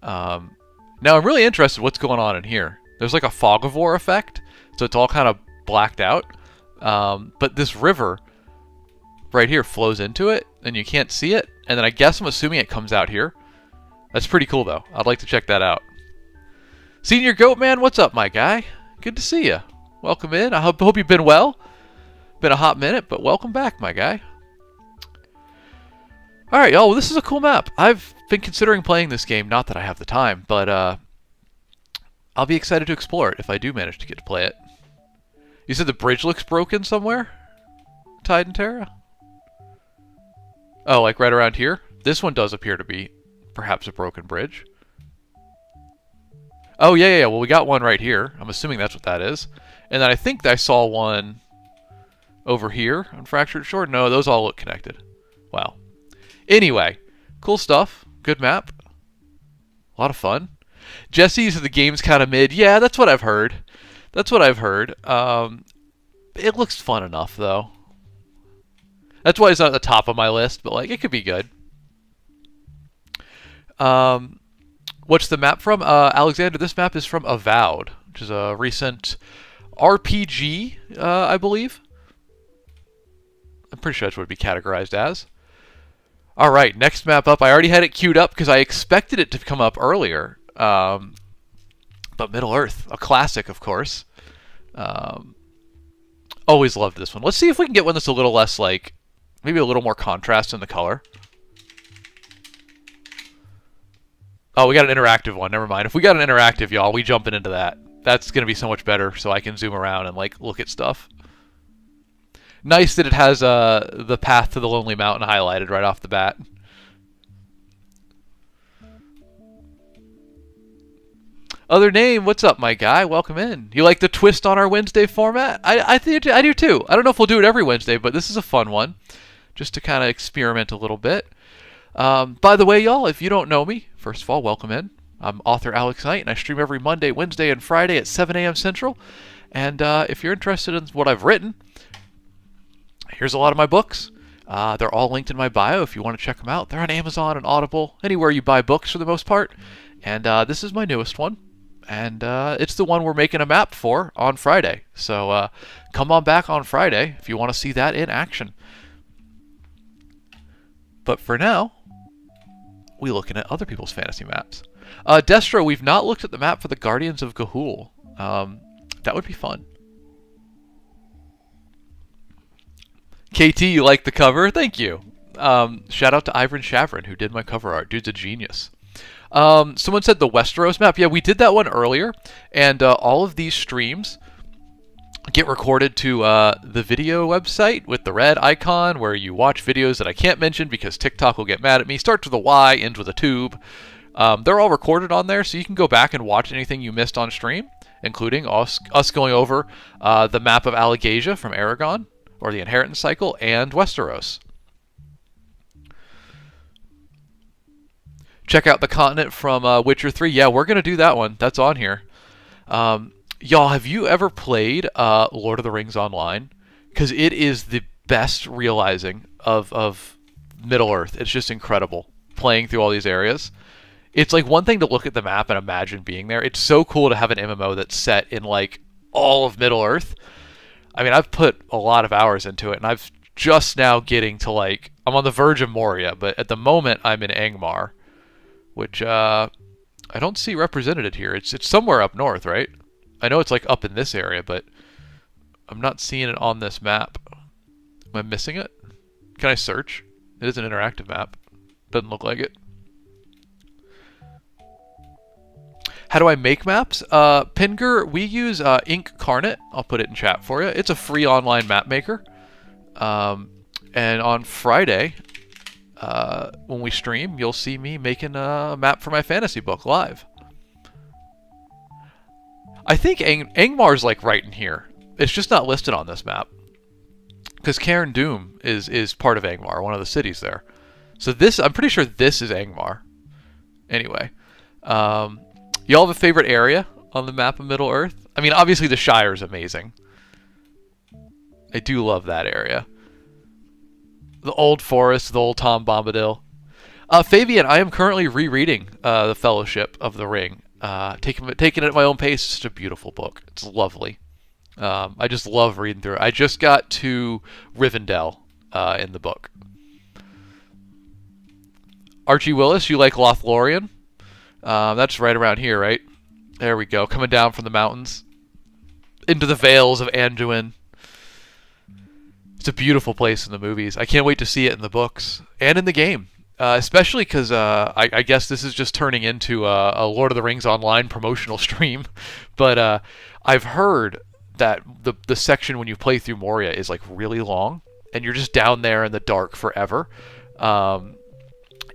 Now I'm really interested in what's going on in here. There's like a fogivore effect, so it's all kind of blacked out. But this river right here flows into it, and you can't see it. And then I'm assuming it comes out here. That's pretty cool, though. I'd like to check that out. Senior Goat Man, what's up, my guy? Good to see you. Welcome in. I hope you've been well. Been a hot minute, but welcome back, my guy. Alright, y'all, well, this is a cool map. I've been considering playing this game, not that I have the time, but I'll be excited to explore it if I do manage to get to play it. You said the bridge looks broken somewhere? Tide and Terra? Oh, like right around here? This one does appear to be perhaps a broken bridge. Oh, yeah. Well, we got one right here. I'm assuming that's what that is. And then I think I saw one over here on Fractured Shore. No, those all look connected. Wow. Anyway, cool stuff. Good map. A lot of fun. Jesse's the game's kind of mid. Yeah, that's what I've heard. That's what I've heard. It looks fun enough, though. That's why it's not at the top of my list, but like it could be good. What's the map from? Alexander, this map is from Avowed, which is a recent RPG, I believe. I'm pretty sure that's what it would be categorized as. Alright, next map up. I already had it queued up because I expected it to come up earlier. But Middle-earth, a classic, of course. Always loved this one. Let's see if we can get one that's a little less, like, maybe a little more contrast in the color. Oh, we got an interactive one. Never mind. If we got an interactive, y'all, we jumping into that. That's going to be so much better, so I can zoom around and, like, look at stuff. Nice that it has the path to the Lonely Mountain highlighted right off the bat. Other name, what's up, my guy? Welcome in. You like the twist on our Wednesday format? I think I do too. I don't know if we'll do it every Wednesday, but this is a fun one, just to kind of experiment a little bit. By the way, y'all, if you don't know me, first of all, welcome in. I'm author Alex Knight, and I stream every Monday, Wednesday, and Friday at 7 a.m. Central. And if you're interested in what I've written, here's a lot of my books. They're all linked in my bio if you want to check them out. They're on Amazon and Audible, anywhere you buy books for the most part. And this is my newest one. And it's the one we're making a map for on Friday. So come on back on Friday if you want to see that in action. But for now, we're looking at other people's fantasy maps. Destro, we've not looked at the map for the Guardians of Ga'Hoole. That would be fun. KT, you like the cover? Thank you. Shout out to Ivan Shavrin, who did my cover art. Dude's a genius. Someone said the Westeros map. Yeah, we did that one earlier. And all of these streams get recorded to the video website with the red icon where you watch videos that I can't mention because TikTok will get mad at me. Starts with a Y, ends with a tube. They're all recorded on there, so you can go back and watch anything you missed on stream, including us going over the map of Allegasia from Aragon, or the Inheritance Cycle, and Westeros. Check out the continent from Witcher 3. Yeah, we're going to do that one. That's on here. Y'all, have you ever played Lord of the Rings Online? Because it is the best realizing of Middle-earth. It's just incredible, playing through all these areas. It's like one thing to look at the map and imagine being there. It's so cool to have an MMO that's set in like all of Middle-earth. I mean, I've put a lot of hours into it, and I've just now getting to like, I'm on the verge of Moria, but at the moment I'm in Angmar, which I don't see represented here. It's somewhere up north, right? I know it's like up in this area, but I'm not seeing it on this map. Am I missing it? Can I search? It is an interactive map. Doesn't look like it. How do I make maps? Pinger, we use Incarnate. I'll put it in chat for you. It's a free online map maker. And on Friday, when we stream, you'll see me making a map for my fantasy book live. I think Angmar's like right in here. It's just not listed on this map. Because Cairn Doom is part of Angmar, one of the cities there. So this, I'm pretty sure this is Angmar. Anyway. Y'all have a favorite area on the map of Middle-earth? I mean, obviously the Shire is amazing. I do love that area. The old forest, the old Tom Bombadil. Fabian, I am currently rereading The Fellowship of the Ring. Taking it at my own pace. It's such a beautiful book. It's lovely. I just love reading through it. I just got to Rivendell in the book. Archie Willis, you like Lothlorien? That's right around here, right? There we go. Coming down from the mountains into the vales of Anduin. It's a beautiful place in the movies. I can't wait to see it in the books and in the game. Especially because I guess this is just turning into a Lord of the Rings Online promotional stream. But I've heard that the section when you play through Moria is like really long. And you're just down there in the dark forever.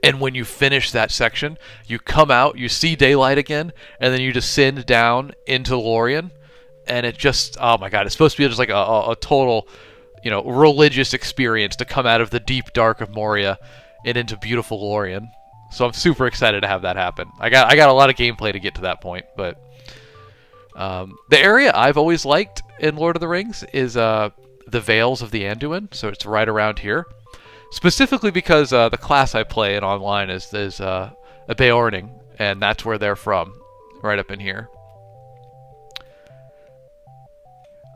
And when you finish that section, you come out, you see daylight again, and then you descend down into Lorien, and it just, oh my god, it's supposed to be just like a total, religious experience to come out of the deep dark of Moria and into beautiful Lorien. So I'm super excited to have that happen. I got a lot of gameplay to get to that point, but the area I've always liked in Lord of the Rings is the Vales of the Anduin, so it's right around here. Specifically because the class I play in online is a Beorning, and that's where they're from, right up in here.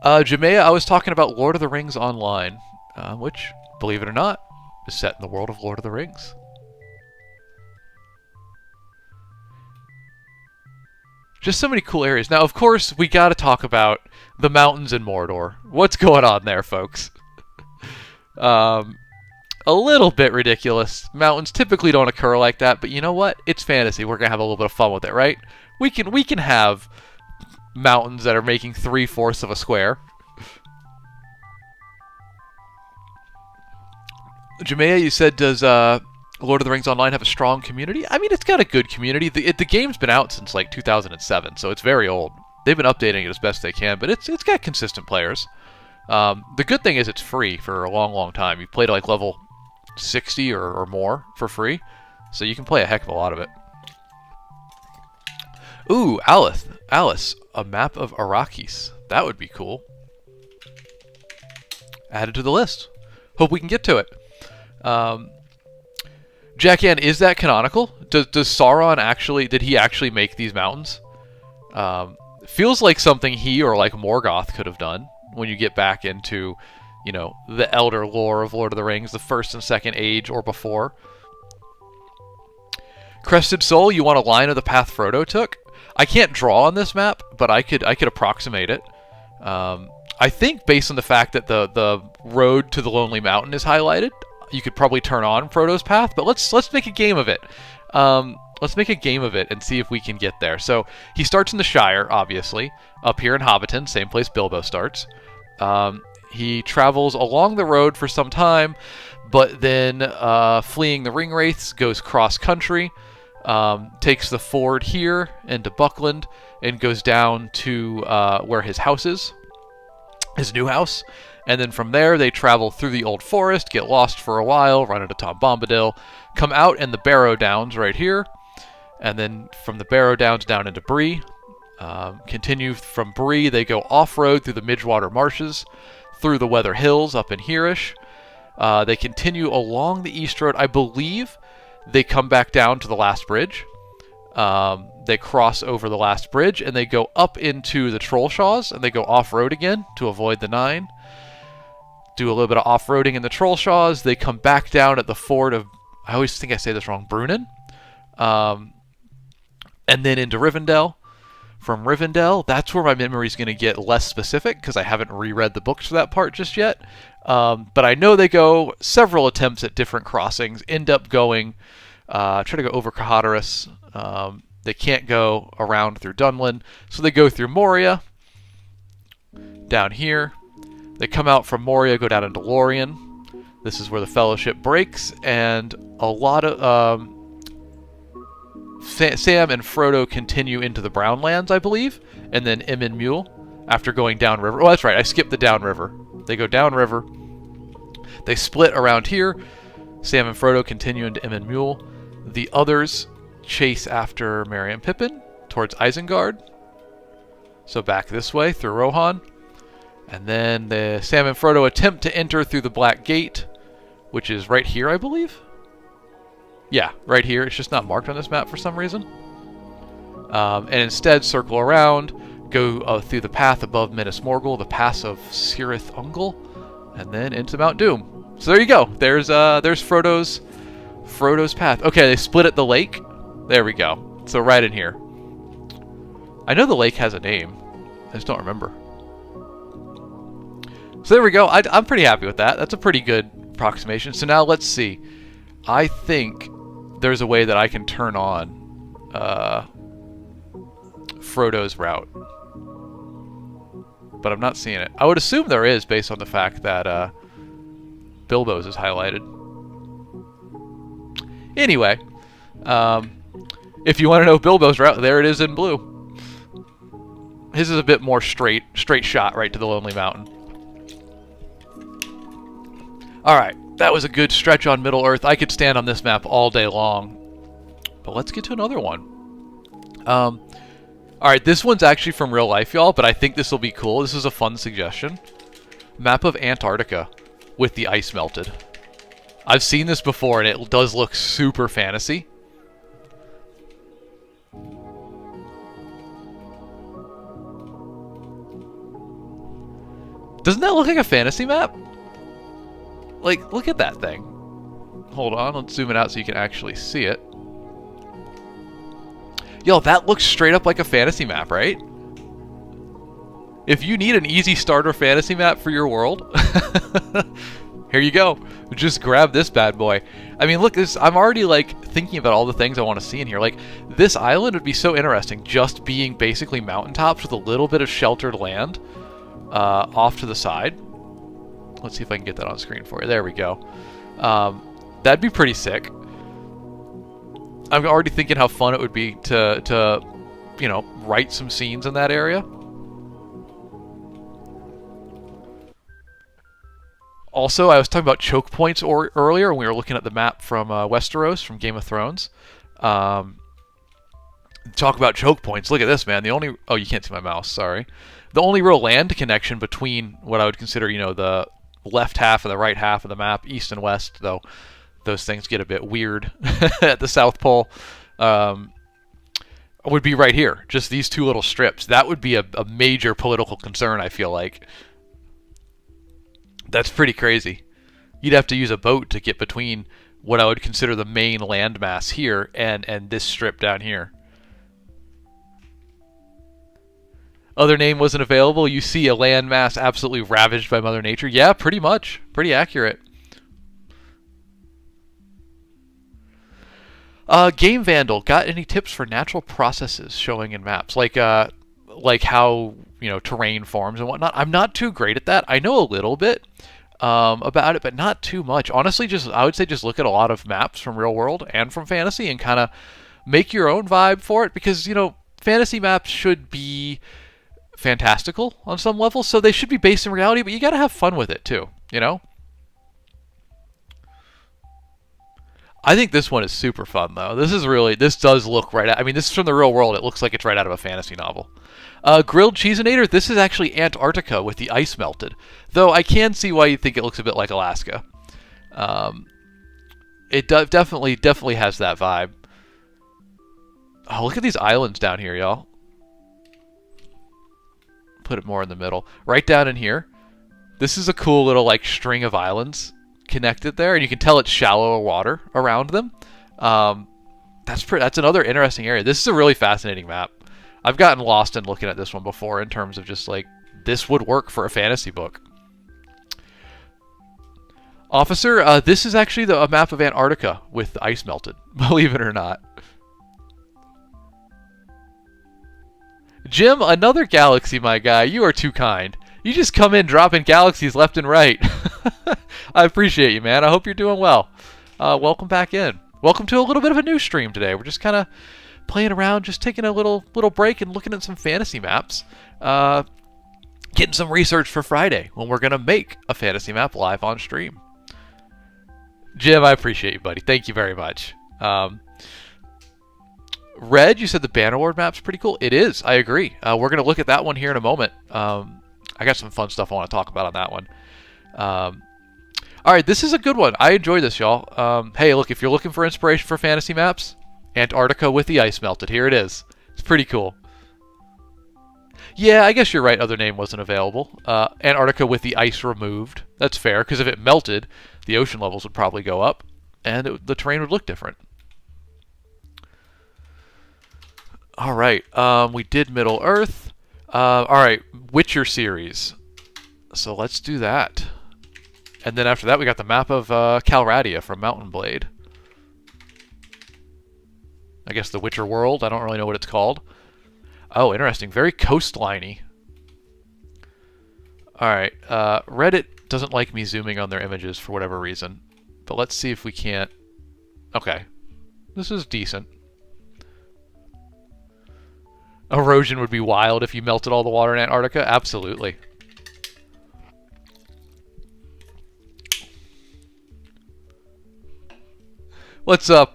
Jamea, I was talking about Lord of the Rings Online, which, believe it or not, is set in the world of Lord of the Rings. Just so many cool areas. Now, of course, we got to talk about the mountains in Mordor. What's going on there, folks? A little bit ridiculous. Mountains typically don't occur like that, but you know what? It's fantasy. We're gonna have a little bit of fun with it, right? We can have mountains that are making 3/4 of a square. Jamea, you said, does Lord of the Rings Online have a strong community? I mean, it's got a good community. The game's been out since like 2007, so it's very old. They've been updating it as best they can, but it's got consistent players. The good thing is it's free for a long, long time. You've played like level 60 or more for free, so you can play a heck of a lot of it. Ooh, Alice, a map of Arrakis. That would be cool. Added to the list. Hope we can get to it. Jackie Ann, is that canonical? Does Sauron did he actually make these mountains? Feels like something he or like Morgoth could have done when you get back into, the elder lore of Lord of the Rings, the first and second age or before. Crested Soul, you want a line of the path Frodo took? I can't draw on this map, but I could approximate it. I think based on the fact that the road to the Lonely Mountain is highlighted, you could probably turn on Frodo's path, but let's make a game of it. Let's make a game of it and see if we can get there. So he starts in the Shire, obviously, up here in Hobbiton, same place Bilbo starts. He travels along the road for some time, but then fleeing the Ringwraiths goes cross-country, takes the ford here into Buckland and goes down to where his house is, his new house. And then from there, they travel through the old forest, get lost for a while, run into Tom Bombadil, come out in the Barrow Downs right here, and then from the Barrow Downs down into Bree. Continue from Bree, they go off-road through the Midgewater Marshes, through the Weather Hills up in Hereish. They continue along the East Road. I believe they come back down to the last bridge. They cross over the last bridge, and they go up into the Trollshaws, and they go off-road again to avoid the 9. Do a little bit of off-roading in the Trollshaws. They come back down at the ford of, I always think I say this wrong, Brunnen. And then into Rivendell. From Rivendell, that's where my memory is going to get less specific because I haven't reread the books for that part just yet. But I know they go several attempts at different crossings, end up going, try to go over Cahadaris. They can't go around through Dunlin, so they go through Moria, down here. They come out from Moria, go down into Lorien. This is where the Fellowship breaks, and a lot of Sam and Frodo continue into the Brownlands, I believe, and then Emyn Muil after going downriver. Oh, that's right, I skipped the downriver. They go downriver. They split around here. Sam and Frodo continue into Emyn Muil. The others chase after Merry and Pippin towards Isengard. So back this way through Rohan. And then the Sam and Frodo attempt to enter through the Black Gate, which is right here, I believe. Yeah, right here. It's just not marked on this map for some reason. And instead circle around, go through the path above Minas Morgul, the pass of Cirith Ungol, and then into Mount Doom. So there you go. There's Frodo's path. Okay, they split at the lake. There we go. So right in here. I know the lake has a name. I just don't remember. So there we go. I'm pretty happy with that. That's a pretty good approximation. So now let's see. I think there's a way that I can turn on Frodo's route. But I'm not seeing it. I would assume there is based on the fact that Bilbo's is highlighted. Anyway, if you want to know Bilbo's route, there it is in blue. His is a bit more straight shot right to the Lonely Mountain. Alright, that was a good stretch on Middle-earth. I could stand on this map all day long. But let's get to another one. Alright, this one's actually from real life, y'all, but I think this will be cool. This is a fun suggestion. Map of Antarctica with the ice melted. I've seen this before, and it does look super fantasy. Doesn't that look like a fantasy map? Like, look at that thing. Hold on, let's zoom it out so you can actually see it. Yo, that looks straight up like a fantasy map, right? If you need an easy starter fantasy map for your world, here you go. Just grab this bad boy. I mean, look, I'm already, like, thinking about all the things I want to see in here. Like, this island would be so interesting, just being basically mountaintops with a little bit of sheltered land off to the side. Let's see if I can get that on screen for you. There we go. That'd be pretty sick. I'm already thinking how fun it would be to you know, write some scenes in that area. Also, I was talking about choke points earlier when we were looking at the map from Westeros, from Game of Thrones. Talk about choke points. Look at this, man. The only... Oh, you can't see my mouse. Sorry. The only real land connection between what I would consider, you know, the left half and the right half of the map, east and west, though those things get a bit weird at the South Pole, would be right here. Just these two little strips. That would be a major political concern, I feel like. That's pretty crazy. You'd have to use a boat to get between what I would consider the main landmass here and this strip down here. Other name wasn't available. You see a landmass absolutely ravaged by Mother Nature. Yeah, pretty much. Pretty accurate. Game Vandal, got any tips for natural processes showing in maps? Like how, you know, terrain forms and whatnot. I'm not too great at that. I know a little bit about it, but not too much. Honestly, I would say just look at a lot of maps from real world and from fantasy and kind of make your own vibe for it, because, fantasy maps should be fantastical on some level, so they should be based in reality, but you gotta have fun with it too, I think this one is super fun, though. This does look right out. I mean, this is from the real world. It looks like it's right out of a fantasy novel. Grilled Cheesinator, this is actually Antarctica with the ice melted. Though I can see why you think it looks a bit like Alaska. It definitely has that vibe. Oh, look at these islands down here, y'all. Put it more in the middle. Right down in here. This is a cool little, like, string of islands connected there, and you can tell it's shallower water around them. That's another interesting area. This is a really fascinating map. I've gotten lost in looking at this one before in terms of just like, this would work for a fantasy book. Officer, this is actually a map of Antarctica with the ice melted, believe it or not. Jim, another galaxy, my guy. You are too kind. You just come in dropping galaxies left and right. I appreciate you, man. I hope you're doing well. Welcome back in. Welcome to a little bit of a new stream today. We're just kind of playing around, just taking a little break and looking at some fantasy maps. Getting some research for Friday when we're going to make a fantasy map live on stream. Jim, I appreciate you, buddy. Thank you very much. Red, you said the Bannerlord map's pretty cool. It is. I agree. We're going to look at that one here in a moment. I got some fun stuff I want to talk about on that one. All right, this is a good one. I enjoy this, y'all. Hey, look, if you're looking for inspiration for fantasy maps, Antarctica with the ice melted. Here it is. It's pretty cool. Yeah, I guess you're right. Other name wasn't available. Antarctica with the ice removed. That's fair, because if it melted, the ocean levels would probably go up, and the terrain would look different. All right, we did Middle Earth. All right, Witcher series. So let's do that. And then after that, we got the map of Calradia from Mountain Blade. I guess the Witcher world. I don't really know what it's called. Oh, interesting. Very coastliney. All right. Reddit doesn't like me zooming on their images for whatever reason. But let's see if we can't... Okay. This is decent. Erosion would be wild if you melted all the water in Antarctica. Absolutely. What's up?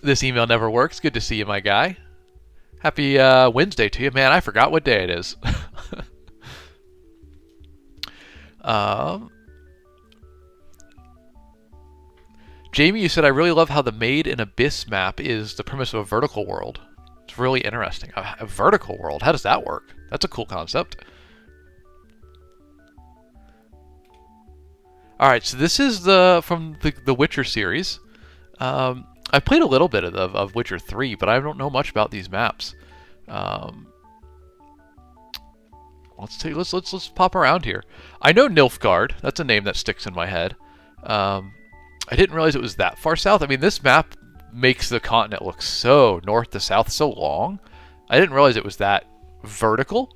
This email never works. Good to see you, my guy. Happy Wednesday to you. Man, I forgot what day it is. Jamie, you said, I really love how the Made in Abyss map is the premise of a vertical world. It's really interesting. A vertical world? How does that work? That's a cool concept. Alright, so this is from the Witcher series. I played a little bit of Witcher 3, but I don't know much about these maps. Let's pop around here. I know Nilfgaard. That's a name that sticks in my head. I didn't realize it was that far south. I mean, this map makes the continent look so north to south, so long. I didn't realize it was that vertical.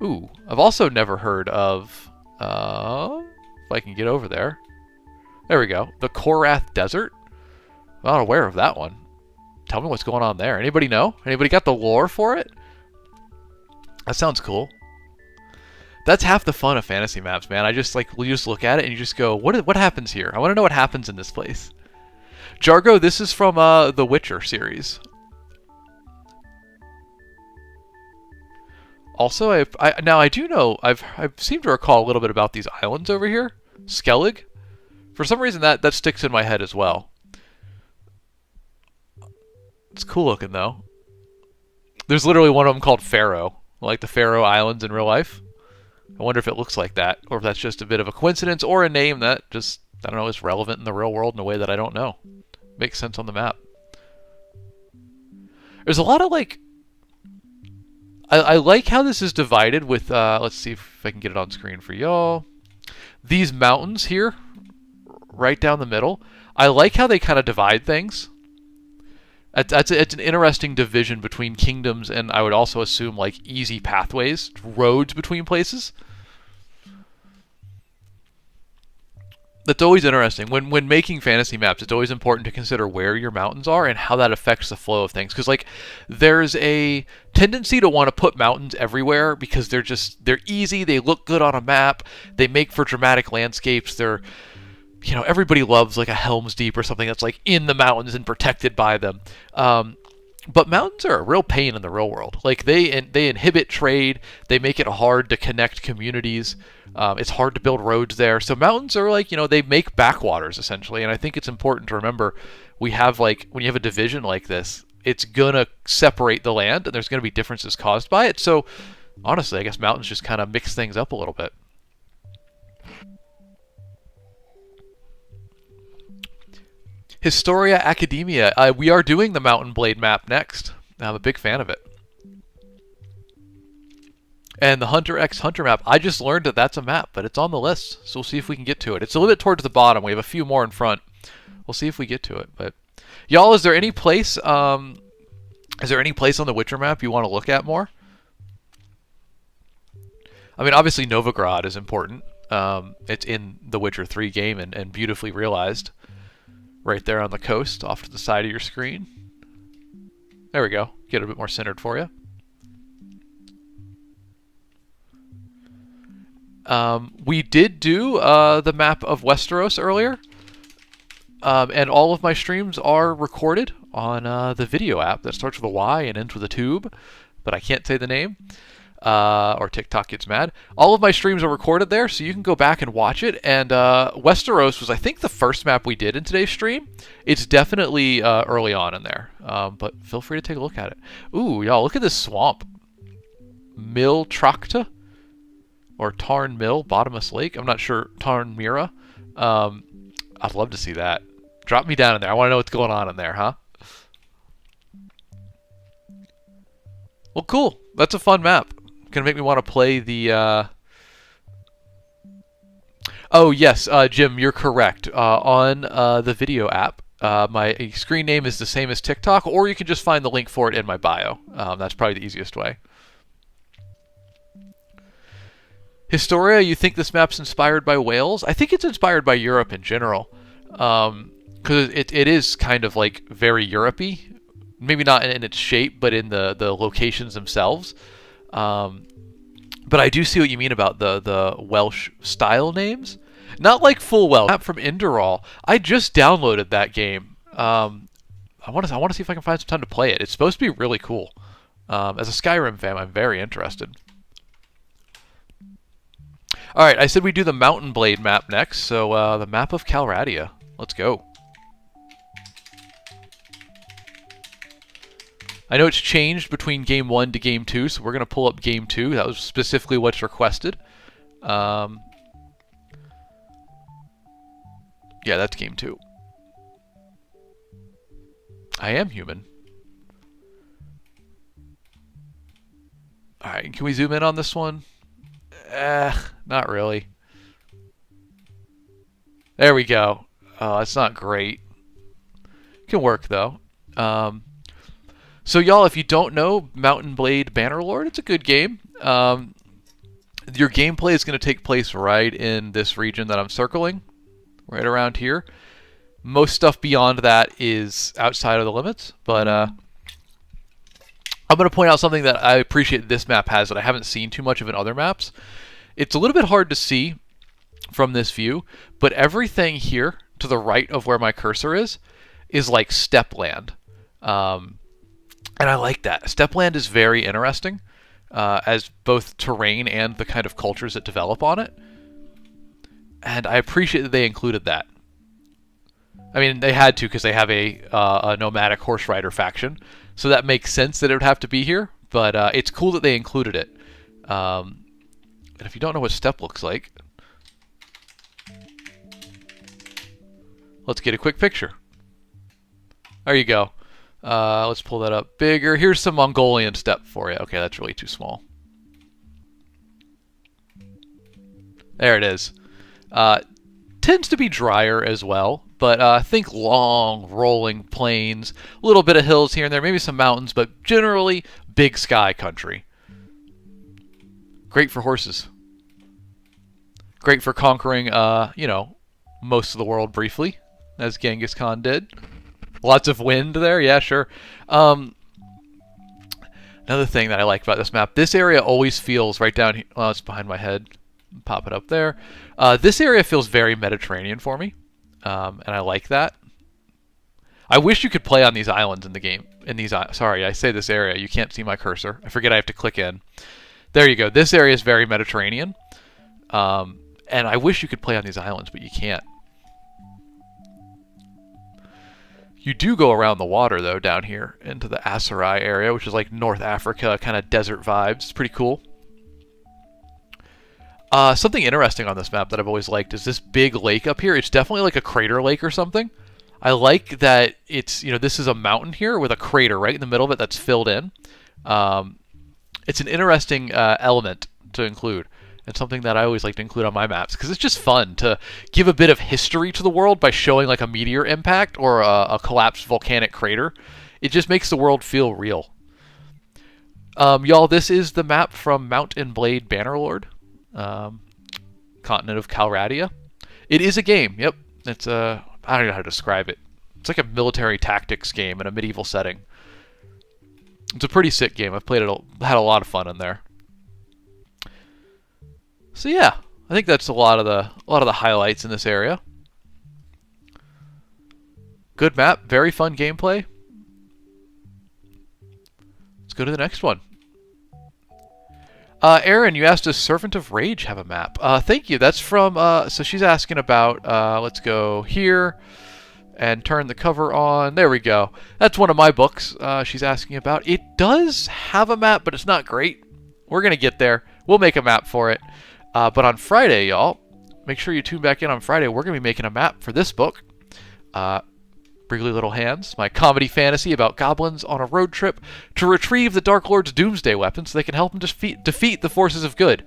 Ooh, I've also never heard of... if I can get over there. There we go. The Korath Desert. I'm not aware of that one. Tell me what's going on there. Anybody know? Anybody got the lore for it? That sounds cool. That's half the fun of fantasy maps, man. You just look at it and you just go, what happens here? I want to know what happens in this place. Jargo, this is from the Witcher series. Also, I do know I seem to recall a little bit about these islands over here. Skellig. For some reason that sticks in my head as well. It's cool looking though. There's literally one of them called Faroe, like the Faroe Islands in real life. I wonder if it looks like that, or if that's just a bit of a coincidence, or a name that just, I don't know, is relevant in the real world in a way that I don't know. Makes sense on the map. There's a lot of like... I like how this is divided with, let's see if I can get it on screen for y'all. These mountains here, right down the middle. I like how they kind of divide things. It's an interesting division between kingdoms, and I would also assume like easy pathways, roads between places. That's always interesting. When making fantasy maps, it's always important to consider where your mountains are and how that affects the flow of things. Because like, there's a tendency to want to put mountains everywhere because they're easy, they look good on a map, they make for dramatic landscapes. They're, everybody loves like a Helm's Deep or something that's like in the mountains and protected by them. But mountains are a real pain in the real world. Like they inhibit trade. They make it hard to connect communities. It's hard to build roads there. So mountains are like, they make backwaters essentially. And I think it's important to remember we have like, when you have a division like this, it's gonna separate the land and there's gonna be differences caused by it. So honestly, I guess mountains just kind of mix things up a little bit. Historia Academia. We are doing the Mountain Blade map next. I'm a big fan of it. And the Hunter x Hunter map, I just learned that that's a map, but it's on the list, so we'll see if we can get to it. It's a little bit towards the bottom. We have a few more in front. We'll see if we get to it. But y'all, is there any place on the Witcher map you want to look at more? I mean, obviously Novigrad is important. It's in the Witcher 3 game and beautifully realized. Right there on the coast, off to the side of your screen. There we go. Get it a bit more centered for you. We did do the map of Westeros earlier. And all of my streams are recorded on the video app that starts with a Y and ends with a tube, but I can't say the name. Or TikTok gets mad. All of my streams are recorded there, so you can go back and watch it. And Westeros was, I think, the first map we did in today's stream. It's definitely early on in there, but feel free to take a look at it. Ooh, y'all, look at this swamp. Mill Trakta? Or Tarn Mill, Bottomless Lake. I'm not sure. Tarn Mira. I'd love to see that. Drop me down in there. I want to know what's going on in there, huh? Well, cool. That's a fun map. Gonna make me want to play the Oh yes, Jim, you're correct. On the video app, my screen name is the same as TikTok, or you can just find the link for it in my bio. That's probably the easiest way. Historia, you think this map's inspired by Wales? I think it's inspired by Europe in general, because it is kind of like very Europe-y. Maybe not in its shape, but in the locations themselves. But I do see what you mean about the Welsh style names. Not like full Welsh. Map from Inderal. I just downloaded that game. I want to see if I can find some time to play it. It's supposed to be really cool. As a Skyrim fan, I'm very interested. All right, I said we do the Mountain Blade map next, so the map of Calradia. Let's go. I know it's changed between Game 1 to Game 2, so we're going to pull up Game 2. That was specifically what's requested. Yeah, that's Game 2. I am human. Alright, can we zoom in on this one? Not really. There we go. Oh, that's not great. Can work, though. So y'all, if you don't know Mountain Blade Bannerlord, it's a good game. Your gameplay is going to take place right in this region that I'm circling, right around here. Most stuff beyond that is outside of the limits, but I'm going to point out something that I appreciate this map has that I haven't seen too much of in other maps. It's a little bit hard to see from this view, but everything here to the right of where my cursor is like steppe land. And I like that. Steppe land is very interesting as both terrain and the kind of cultures that develop on it. And I appreciate that they included that. I mean, they had to because they have a nomadic horse rider faction. So that makes sense that it would have to be here. But it's cool that they included it. And if you don't know what steppe looks like, let's get a quick picture. There you go. Let's pull that up bigger. Here's some Mongolian steppe for you. Okay, that's really too small. There it is. Tends to be drier as well, but think long, rolling plains, a little bit of hills here and there, maybe some mountains, but generally big sky country. Great for horses. Great for conquering, most of the world briefly, as Genghis Khan did. Lots of wind there, yeah, sure. Another thing that I like about this map, this area always feels right down here. Well, it's behind my head. Pop it up there. This area feels very Mediterranean for me, and I like that. I wish you could play on these islands in the game. Sorry, I say this area. You can't see my cursor. I forget I have to click in. There you go. This area is very Mediterranean, and I wish you could play on these islands, but you can't. You do go around the water, though, down here into the Asarai area, which is like North Africa, kind of desert vibes. It's pretty cool. Something interesting on this map that I've always liked is this big lake up here. It's definitely like a crater lake or something. I like that it's, this is a mountain here with a crater right in the middle of it that's filled in. It's an interesting element to include. It's something that I always like to include on my maps because it's just fun to give a bit of history to the world by showing like a meteor impact or a collapsed volcanic crater. It just makes the world feel real. Y'all, this is the map from Mount and Blade Bannerlord, continent of Calradia. It is a game. Yep, it's I don't know how to describe it. It's like a military tactics game in a medieval setting. It's a pretty sick game. I've played it. Had a lot of fun in there. So yeah, I think that's a lot of the highlights in this area. Good map, very fun gameplay. Let's go to the next one. Erin, you asked, does Servant of Rage have a map? Thank you. That's from, so she's asking about, let's go here and turn the cover on. There we go. That's one of my books she's asking about. It does have a map, but it's not great. We're going to get there. We'll make a map for it. But on Friday, y'all, make sure you tune back in on Friday. We're going to be making a map for this book. Wriggly Little Hands, my comedy fantasy about goblins on a road trip to retrieve the Dark Lord's doomsday weapon so they can help them defeat the forces of good.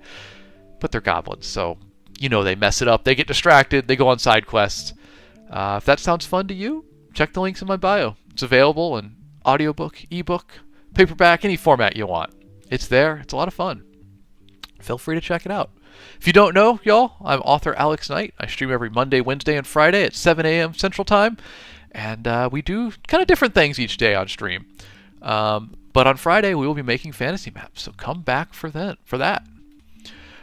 But they're goblins, so, they mess it up. They get distracted. They go on side quests. If that sounds fun to you, check the links in my bio. It's available in audiobook, ebook, paperback, any format you want. It's there. It's a lot of fun. Feel free to check it out. If you don't know, y'all, I'm author Alex Knight. I stream every Monday, Wednesday, and Friday at 7 a.m. Central Time. And we do kind of different things each day on stream. But on Friday, we will be making fantasy maps. So come back for that.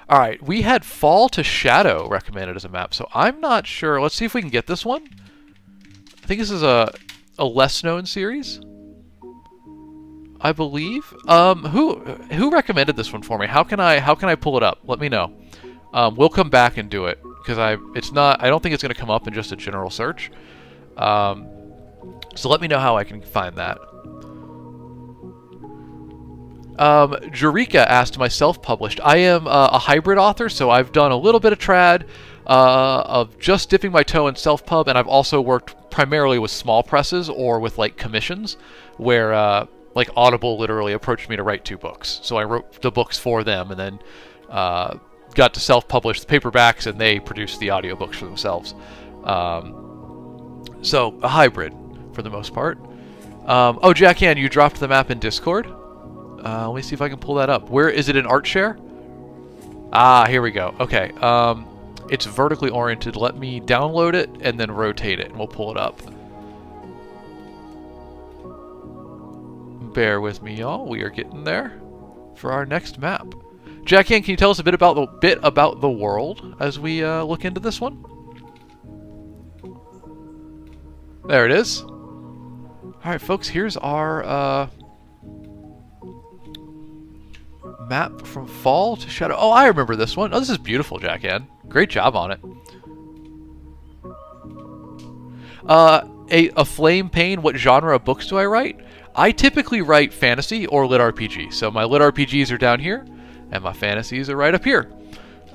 All right, we had Fall to Shadow recommended as a map. So I'm not sure. Let's see if we can get this one. I think this is a less-known series, I believe. Who recommended this one for me? How can I pull it up? Let me know. We'll come back and do it because I don't think it's going to come up in just a general search. So let me know how I can find that. Jurika asked, my self-published. I am a hybrid author, so I've done a little bit of trad, of just dipping my toe in self-pub, and I've also worked primarily with small presses or with like commissions, where like Audible literally approached me to write 2 books. So I wrote the books for them, and then got to self-publish the paperbacks, and they produced the audiobooks for themselves. So a hybrid for the most part. Oh, Jackann, you dropped the map in Discord. Let me see if I can pull that up. Where is it in ArtShare? Ah, here we go. Okay. It's vertically oriented. Let me download it and then rotate it, and we'll pull it up. Bear with me, y'all. We are getting there for our next map. Jackann, can you tell us a bit about the world as we look into this one? There it is. All right, folks. Here's our map from Fall to Shadow. Oh, I remember this one. Oh, this is beautiful, Jackann. Great job on it. A Flame Pain. What genre of books do I write? I typically write fantasy or lit RPG. So my lit RPGs are down here, and my fantasies are right up here.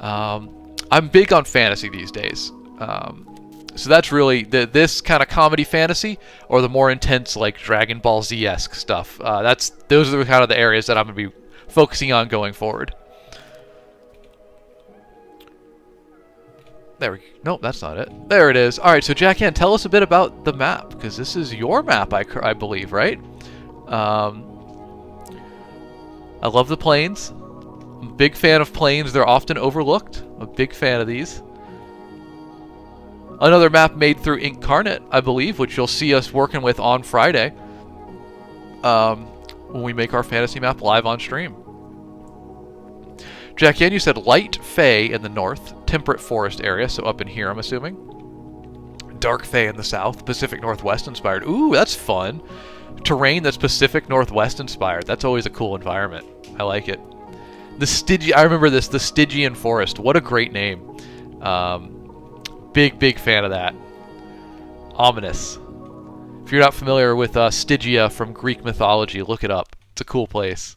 I'm big on fantasy these days. So that's really this kind of comedy fantasy, or the more intense like Dragon Ball Z-esque stuff. Those are kind of the areas that I'm going to be focusing on going forward. There we go. Nope, that's not it. There it is. All right, so Jackann, tell us a bit about the map, because this is your map, I believe, right? I love the planes. I'm a big fan of planes. They're often overlooked. I'm a big fan of these. Another map made through Incarnate, I believe, which you'll see us working with on Friday when we make our fantasy map live on stream. Jackie, you said Light Fey in the north, Temperate Forest area, so up in here, I'm assuming. Dark Fey in the south, Pacific Northwest inspired. Ooh, that's fun. Terrain that's Pacific Northwest inspired. That's always a cool environment. I like it. The Stygian, I remember this, the Stygian Forest. What a great name. Big fan of that. Ominous. If you're not familiar with Stygia from Greek mythology, look it up. It's a cool place.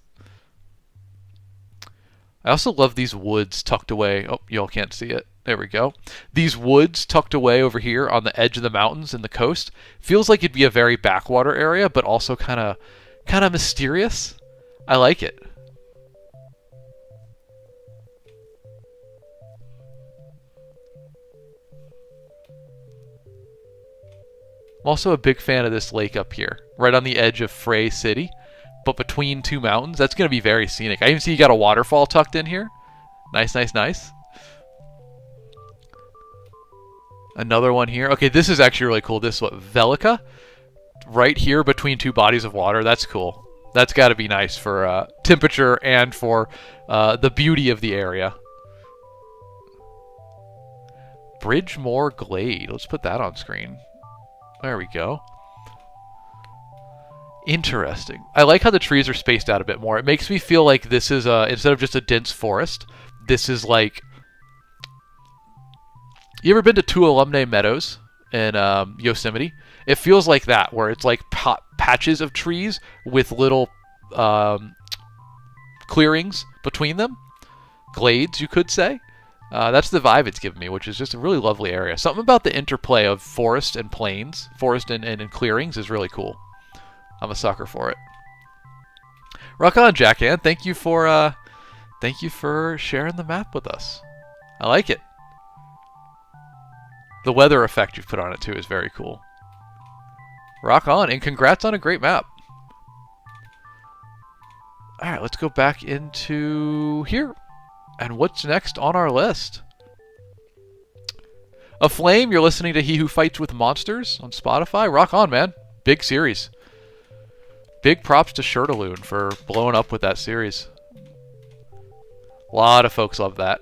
I also love these woods tucked away. Oh, y'all can't see it. There we go. These woods tucked away over here on the edge of the mountains and the coast. Feels like it'd be a very backwater area, but also kind of mysterious. I like it. I'm also a big fan of this lake up here, right on the edge of Frey City, but between two mountains. That's going to be very scenic. I even see you got a waterfall tucked in here. Nice. Another one here. Okay, this is actually really cool. This is what, Velica? Right here between two bodies of water. That's cool. That's got to be nice for temperature and for the beauty of the area. Bridgemore Glade. Let's put that on screen. There we go. Interesting. I like how the trees are spaced out a bit more. It makes me feel like this is, instead of just a dense forest, this is like... You ever been to Tuolumne Meadows in Yosemite? It feels like that, where it's like patches of trees with little clearings between them. Glades, you could say. That's the vibe it's giving me, which is just a really lovely area. Something about the interplay of forest and plains, forest and clearings is really cool. I'm a sucker for it. Rock on, Jackann. Thank you for sharing the map with us. I like it. The weather effect you've put on it too is very cool. Rock on, and congrats on a great map. All right, let's go back into here. And what's next on our list? Aflame, you're listening to He Who Fights with Monsters on Spotify. Rock on, man. Big series. Big props to Shirtaloon for blowing up with that series. A lot of folks love that.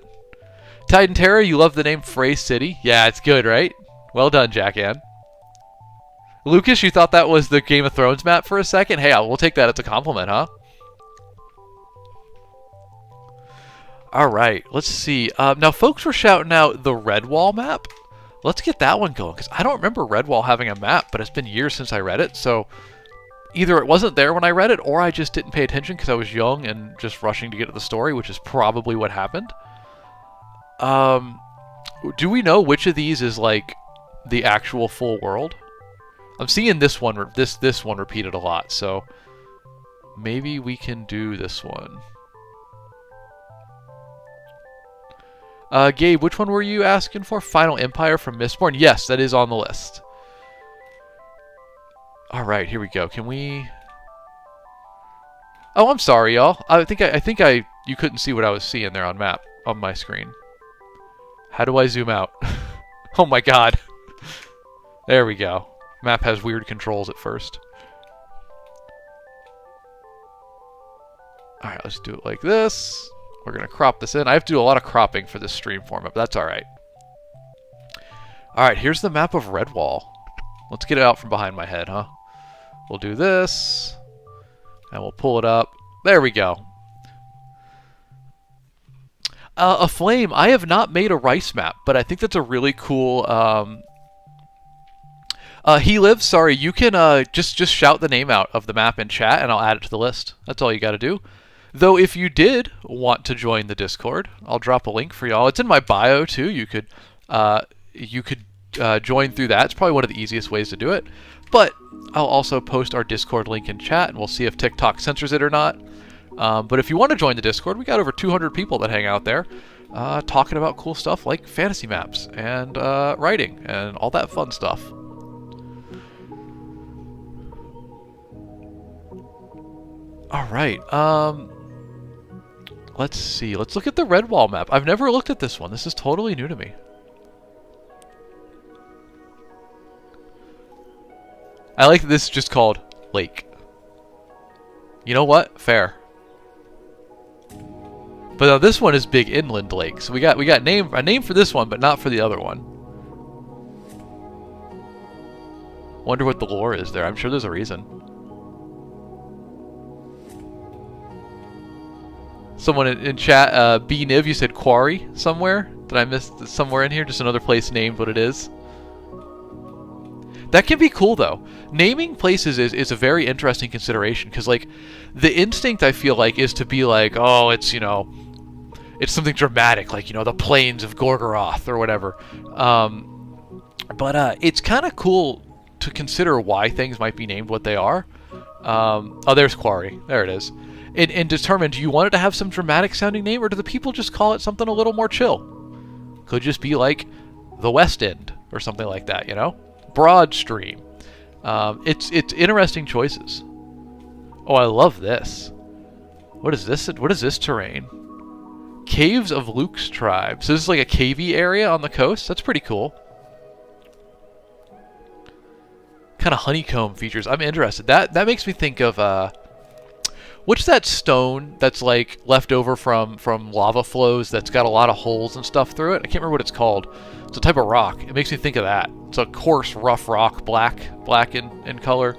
Titan Terra, you love the name Frey City? Yeah, it's good, right? Well done, Jackann. Lucas, you thought that was the Game of Thrones map for a second? Hey, we'll take that as a compliment, huh? Alright, let's see. Now, folks were shouting out the Redwall map. Let's get that one going, because I don't remember Redwall having a map, but it's been years since I read it, so either it wasn't there when I read it, or I just didn't pay attention because I was young and just rushing to get to the story, which is probably what happened. Do we know which of these is, like, the actual full world? I'm seeing this one, this one repeated a lot, so maybe we can do this one. Gabe, which one were you asking for? Final Empire from Mistborn? Yes, that is on the list. Alright, here we go. Can we... Oh, I'm sorry, y'all. I think you couldn't see what I was seeing there on my screen. How do I zoom out? Oh my god. There we go. Map has weird controls at first. Alright, let's do it like this. We're going to crop this in. I have to do a lot of cropping for this stream format, but that's alright. Alright, here's the map of Redwall. Let's get it out from behind my head, huh? We'll do this. And we'll pull it up. There we go. Aflame, I have not made a rice map, but I think that's a really cool... He Lives, sorry, you can just shout the name out of the map in chat, and I'll add it to the list. That's all you got to do. Though if you did want to join the Discord, I'll drop a link for y'all. It's in my bio too. You could join through that. It's probably one of the easiest ways to do it. But I'll also post our Discord link in chat, and we'll see if TikTok censors it or not. But if you want to join the Discord, we got over 200 people that hang out there talking about cool stuff like fantasy maps and writing and all that fun stuff. All right. Let's see. Let's look at the Redwall map. I've never looked at this one. This is totally new to me. I like that this is just called Lake. You know what? Fair. But now this one is Big Inland Lake. So we got a name for this one, but not for the other one. Wonder what the lore is there. I'm sure there's a reason. Someone in chat, B Niv, you said Quarry somewhere. Did I miss somewhere in here? Just another place named what it is. That can be cool though. Naming places is a very interesting consideration because like the instinct I feel like is to be like, oh, it's, you know, it's something dramatic, like, you know, the plains of Gorgoroth or whatever. But it's kind of cool to consider why things might be named what they are. Oh, there's Quarry. There it is. And determine, do you want it to have some dramatic sounding name, or do the people just call it something a little more chill? Could just be like the West End or something like that, you know? Broad Stream. It's interesting choices. Oh, I love this. What is this? What is this terrain? Caves of Luke's tribe. So this is like a cavey area on the coast. That's pretty cool. Kind of honeycomb features. I'm interested. That makes me think of what's that stone that's like left over from lava flows that's got a lot of holes and stuff through it? I can't remember what it's called. It's a type of rock. It makes me think of that. It's a coarse, rough rock, black in color.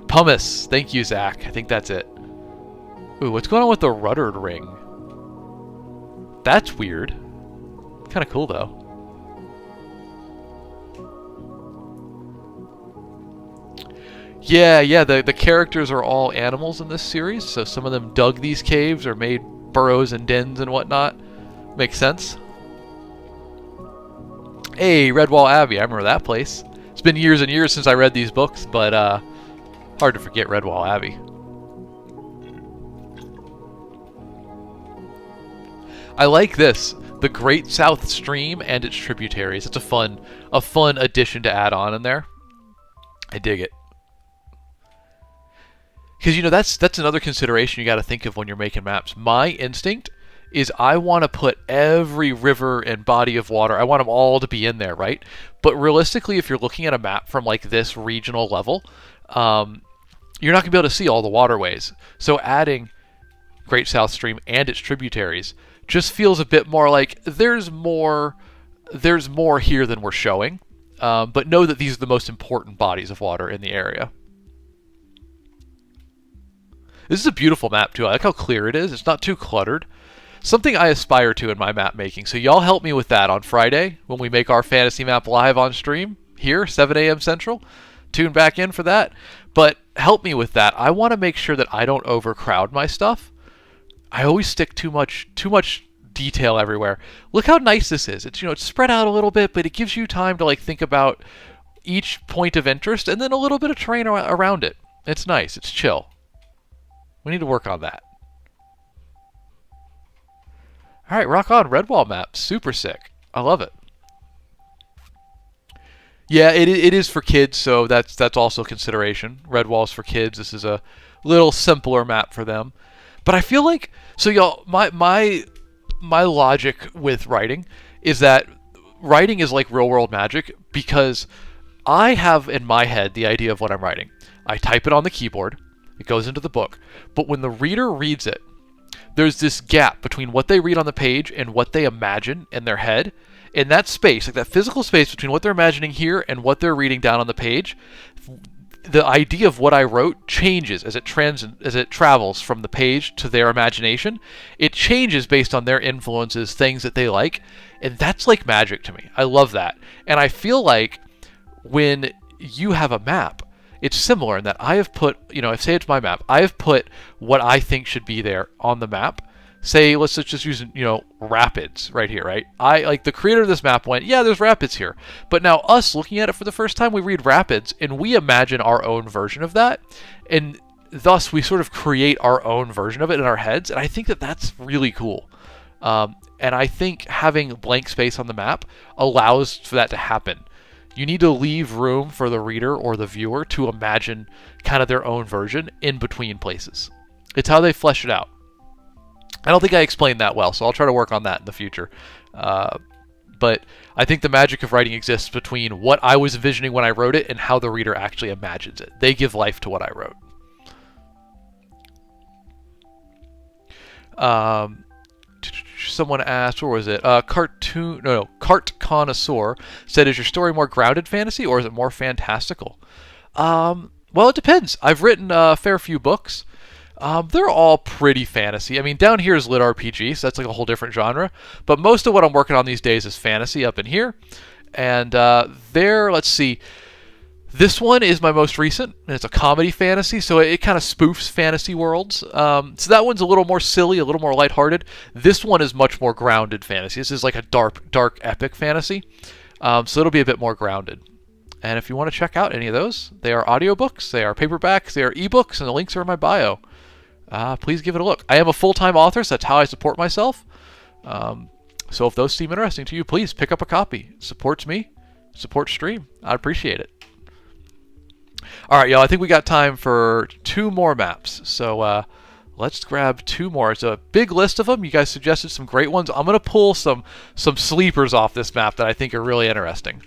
Pumice. Thank you, Zach. I think that's it. Ooh, what's going on with the ruddered ring? That's weird. Kind of cool, though. Yeah, the characters are all animals in this series, so some of them dug these caves or made burrows and dens and whatnot. Makes sense. Hey, Redwall Abbey, I remember that place. It's been years and years since I read these books, but hard to forget Redwall Abbey. I like this, the Great South Stream and its tributaries. It's a fun addition to add on in there. I dig it. Because, you know, that's another consideration you got to think of when you're making maps. My instinct is I want to put every river and body of water, I want them all to be in there, right? But realistically, if you're looking at a map from like this regional level, you're not going to be able to see all the waterways. So adding Great South Stream and its tributaries just feels a bit more like there's more here than we're showing. But know that these are the most important bodies of water in the area. This is a beautiful map, too. I like how clear it is. It's not too cluttered. Something I aspire to in my map making. So y'all help me with that on Friday when we make our fantasy map live on stream here, 7 a.m. Central. Tune back in for that. But help me with that. I want to make sure that I don't overcrowd my stuff. I always stick too much detail everywhere. Look how nice this is. It's, you know, it's spread out a little bit, but it gives you time to like think about each point of interest and then a little bit of terrain around it. It's nice. It's chill. We need to work on that. All right, rock on. Redwall map. Super sick. I love it. Yeah, it is for kids, so that's also a consideration. Redwall's for kids. This is a little simpler map for them. But I feel like, so y'all, my logic with writing is that writing is like real world magic because I have in my head the idea of what I'm writing. I type it on the keyboard. It goes into the book. But when the reader reads it, there's this gap between what they read on the page and what they imagine in their head. In that space, like that physical space between what they're imagining here and what they're reading down on the page, the idea of what I wrote changes as it travels from the page to their imagination. It changes based on their influences, things that they like, and that's like magic to me. I love that. And I feel like when you have a map, it's similar in that I have put, you know, if say it's my map, I have put what I think should be there on the map. Say, let's just use, you know, rapids right here, right? Like the creator of this map went, yeah, there's rapids here. But now us looking at it for the first time, we read rapids and we imagine our own version of that. And thus we sort of create our own version of it in our heads. And I think that that's really cool. And I think having blank space on the map allows for that to happen. You need to leave room for the reader or the viewer to imagine kind of their own version in between places. It's how they flesh it out. I don't think I explained that well, so I'll try to work on that in the future. but I think the magic of writing exists between what I was envisioning when I wrote it and how the reader actually imagines it. They give life to what I wrote. Someone asked, where was it? Cart Connoisseur said, "Is your story more grounded fantasy or is it more fantastical?" Well, it depends. I've written a fair few books. They're all pretty fantasy. I mean, down here is lit RPG, so that's like a whole different genre. But most of what I'm working on these days is fantasy up in here. And let's see. This one is my most recent, and it's a comedy fantasy, so it kind of spoofs fantasy worlds. So that one's a little more silly, a little more lighthearted. This one is much more grounded fantasy. This is like a dark epic fantasy. So it'll be a bit more grounded. And if you want to check out any of those, they are audiobooks, they are paperbacks, they are ebooks, and the links are in my bio. Please give it a look. I am a full-time author, so that's how I support myself. So if those seem interesting to you, please pick up a copy. It supports me, supports Stream. I'd appreciate it. All right, y'all, I think we got time for 2 more maps. So let's grab 2 more. It's a big list of them. You guys suggested some great ones. I'm going to pull some sleepers off this map that I think are really interesting.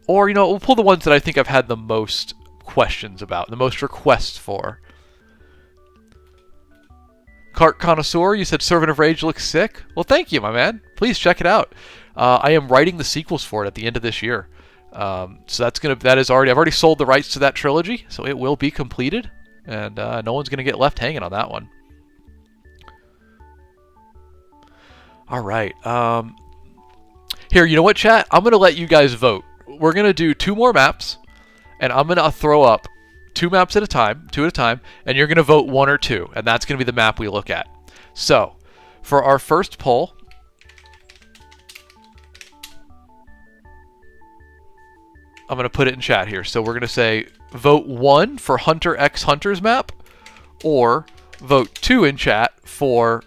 Or, we'll pull the ones that I think I've had the most questions about, the most requests for. Cart Connoisseur, you said Servant of Rage looks sick. Well, thank you, my man. Please check it out. I am writing the sequels for it at the end of this year. So I've already sold the rights to that trilogy, so it will be completed, and no one's gonna get left hanging on that one. All right. Here, you know what, chat? I'm gonna let you guys vote. We're gonna do 2 more maps, and I'm gonna throw up 2 maps at a time, 2 at a time, and you're gonna vote 1 or 2, and that's gonna be the map we look at. So, for our first poll, I'm going to put it in chat here. So we're going to say vote 1 for Hunter x Hunter's map, or vote 2 in chat for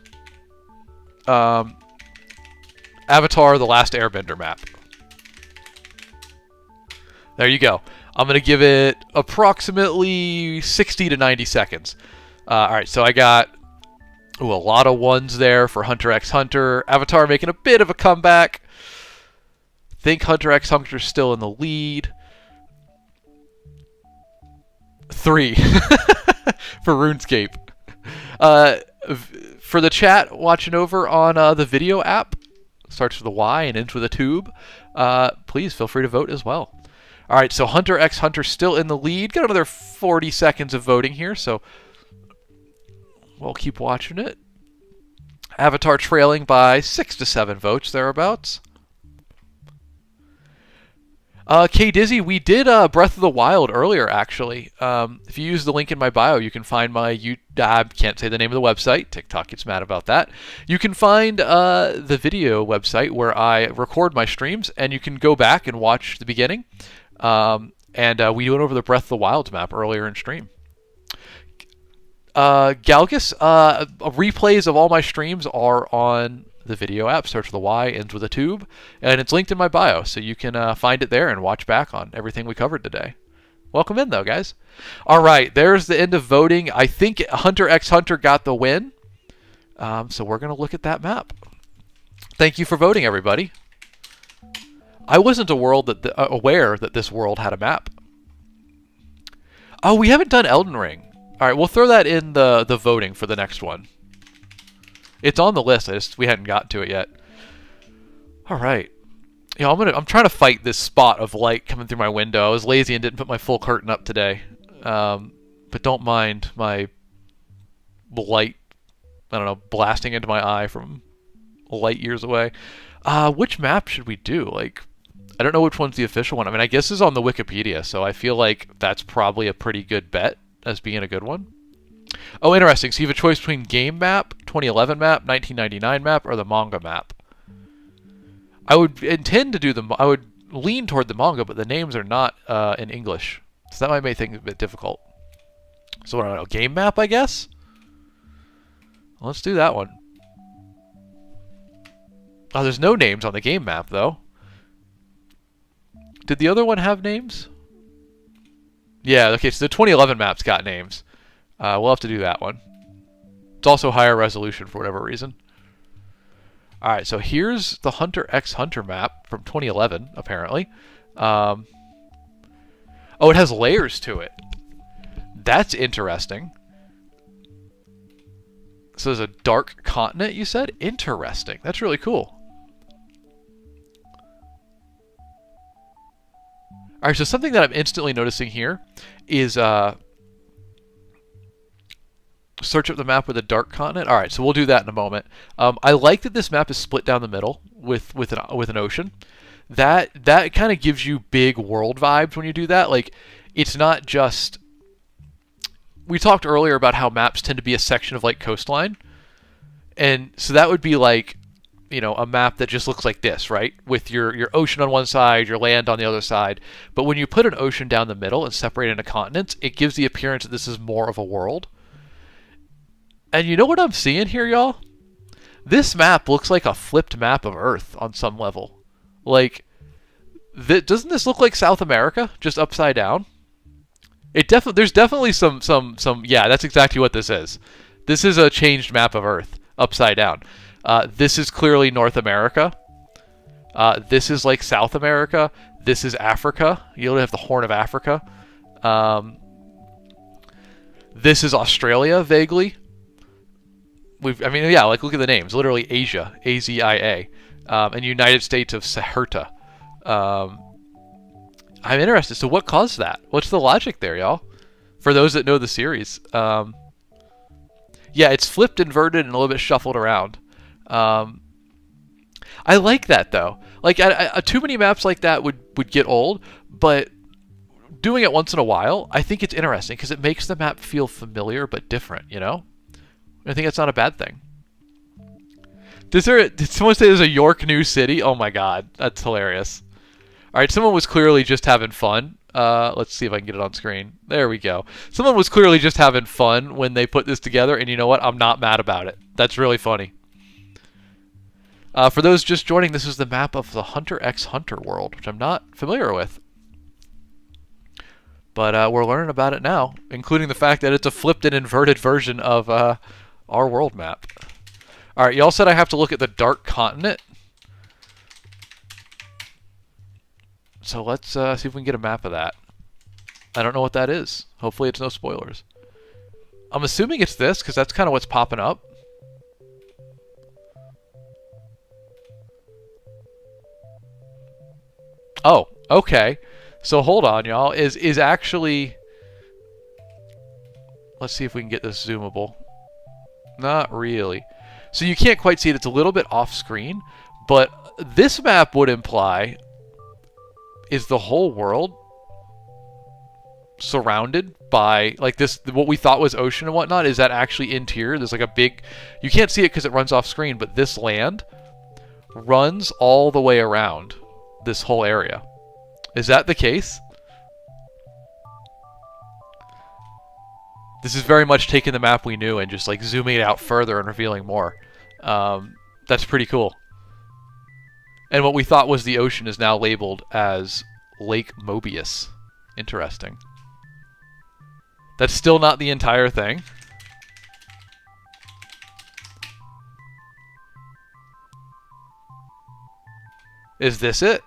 Avatar The Last Airbender map. There you go. I'm going to give it approximately 60 to 90 seconds. All right, so I got a lot of 1s there for Hunter x Hunter. Avatar making a bit of a comeback. Think Hunter x Hunter's still in the lead. 3 for RuneScape. For the chat watching over on the video app, starts with a Y and ends with a tube, please feel free to vote as well. All right, so Hunter x Hunter still in the lead. Got another 40 seconds of voting here, so we'll keep watching it. Avatar trailing by 6 to 7 votes, thereabouts. K-Dizzy, we did Breath of the Wild earlier, actually. If you use the link in my bio, you can find my... I can't say the name of the website. TikTok gets mad about that. You can find the video website where I record my streams, and you can go back and watch the beginning. And we went over the Breath of the Wild map earlier in stream. Galgus, replays of all my streams are on the video app. Starts with a Y, ends with a tube, and it's linked in my bio, so you can find it there and watch back on everything we covered today. Welcome in, though, guys. All right, there's the end of voting. I think Hunter x Hunter got the win, so we're going to look at that map. Thank you for voting, everybody. I wasn't aware that this world had a map. Oh, we haven't done Elden Ring. All right, we'll throw that in the voting for the next one. It's on the list. We hadn't gotten to it yet. All right. I'm trying to fight this spot of light coming through my window. I was lazy and didn't put my full curtain up today. But don't mind my light, I don't know, blasting into my eye from light years away. Which map should we do? I don't know which one's the official one. I mean, I guess it's on the Wikipedia, so I feel like that's probably a pretty good bet as being a good one. Oh, interesting. So you have a choice between game map, 2011 map, 1999 map, or the manga map. I would intend to do I would lean toward the manga, but the names are not in English, so that might make things a bit difficult. So I don't know, game map, I guess. Well, let's do that one. Oh, there's no names on the game map though. Did the other one have names? Yeah. Okay. So the 2011 map's got names. We'll have to do that one. It's also higher resolution for whatever reason. All right, so here's the Hunter x Hunter map from 2011, apparently. Oh, it has layers to it. That's interesting. So there's a dark continent, you said? Interesting. That's really cool. All right, so something that I'm instantly noticing here is search up the map with a dark continent. All right, so we'll do that in a moment. I like that this map is split down the middle with an ocean. That kind of gives you big world vibes when you do that. Like, it's not just. We talked earlier about how maps tend to be a section of like coastline, and so that would be like, you know, a map that just looks like this, right? With your ocean on one side, your land on the other side. But when you put an ocean down the middle and separate it into continents, it gives the appearance that this is more of a world. And you know what I'm seeing here, y'all? This map looks like a flipped map of Earth on some level. Like, doesn't this look like South America, just upside down? There's definitely some. Yeah, that's exactly what this is. This is a changed map of Earth, upside down. This is clearly North America. This is like South America. This is Africa. You have the Horn of Africa. This is Australia, vaguely. Yeah, like look at the names. Literally Asia, Azia, and United States of Saherta. I'm interested. So what caused that? What's the logic there, y'all? For those that know the series. Yeah, it's flipped, inverted, and a little bit shuffled around. I like that, though. Like, too many maps like that would get old, but doing it once in a while, I think it's interesting because it makes the map feel familiar but different, you know? I think that's not a bad thing. Did someone say there's a York New City? Oh my god, that's hilarious. Alright, someone was clearly just having fun. Let's see if I can get it on screen. There we go. Someone was clearly just having fun when they put this together, and you know what? I'm not mad about it. That's really funny. For those just joining, this is the map of the Hunter x Hunter world, which I'm not familiar with. But we're learning about it now, including the fact that it's a flipped and inverted version of our world map. Alright, y'all said I have to look at the dark continent. So let's see if we can get a map of that. I don't know what that is. Hopefully it's no spoilers. I'm assuming it's this, because that's kind of what's popping up. Oh, okay. So hold on, y'all. Is actually... Let's see if we can get this zoomable. Not really. So you can't quite see it. It's a little bit off screen. But this map would imply... Is the whole world surrounded by, like, this, what we thought was ocean and whatnot? Is that actually interior? There's like a big... You can't see it because it runs off screen, but this land runs all the way around this whole area. Is that the case? This is very much taking the map we knew and just like zooming it out further and revealing more. That's pretty cool. And what we thought was the ocean is now labeled as Lake Mobius. Interesting. That's still not the entire thing. Is this it?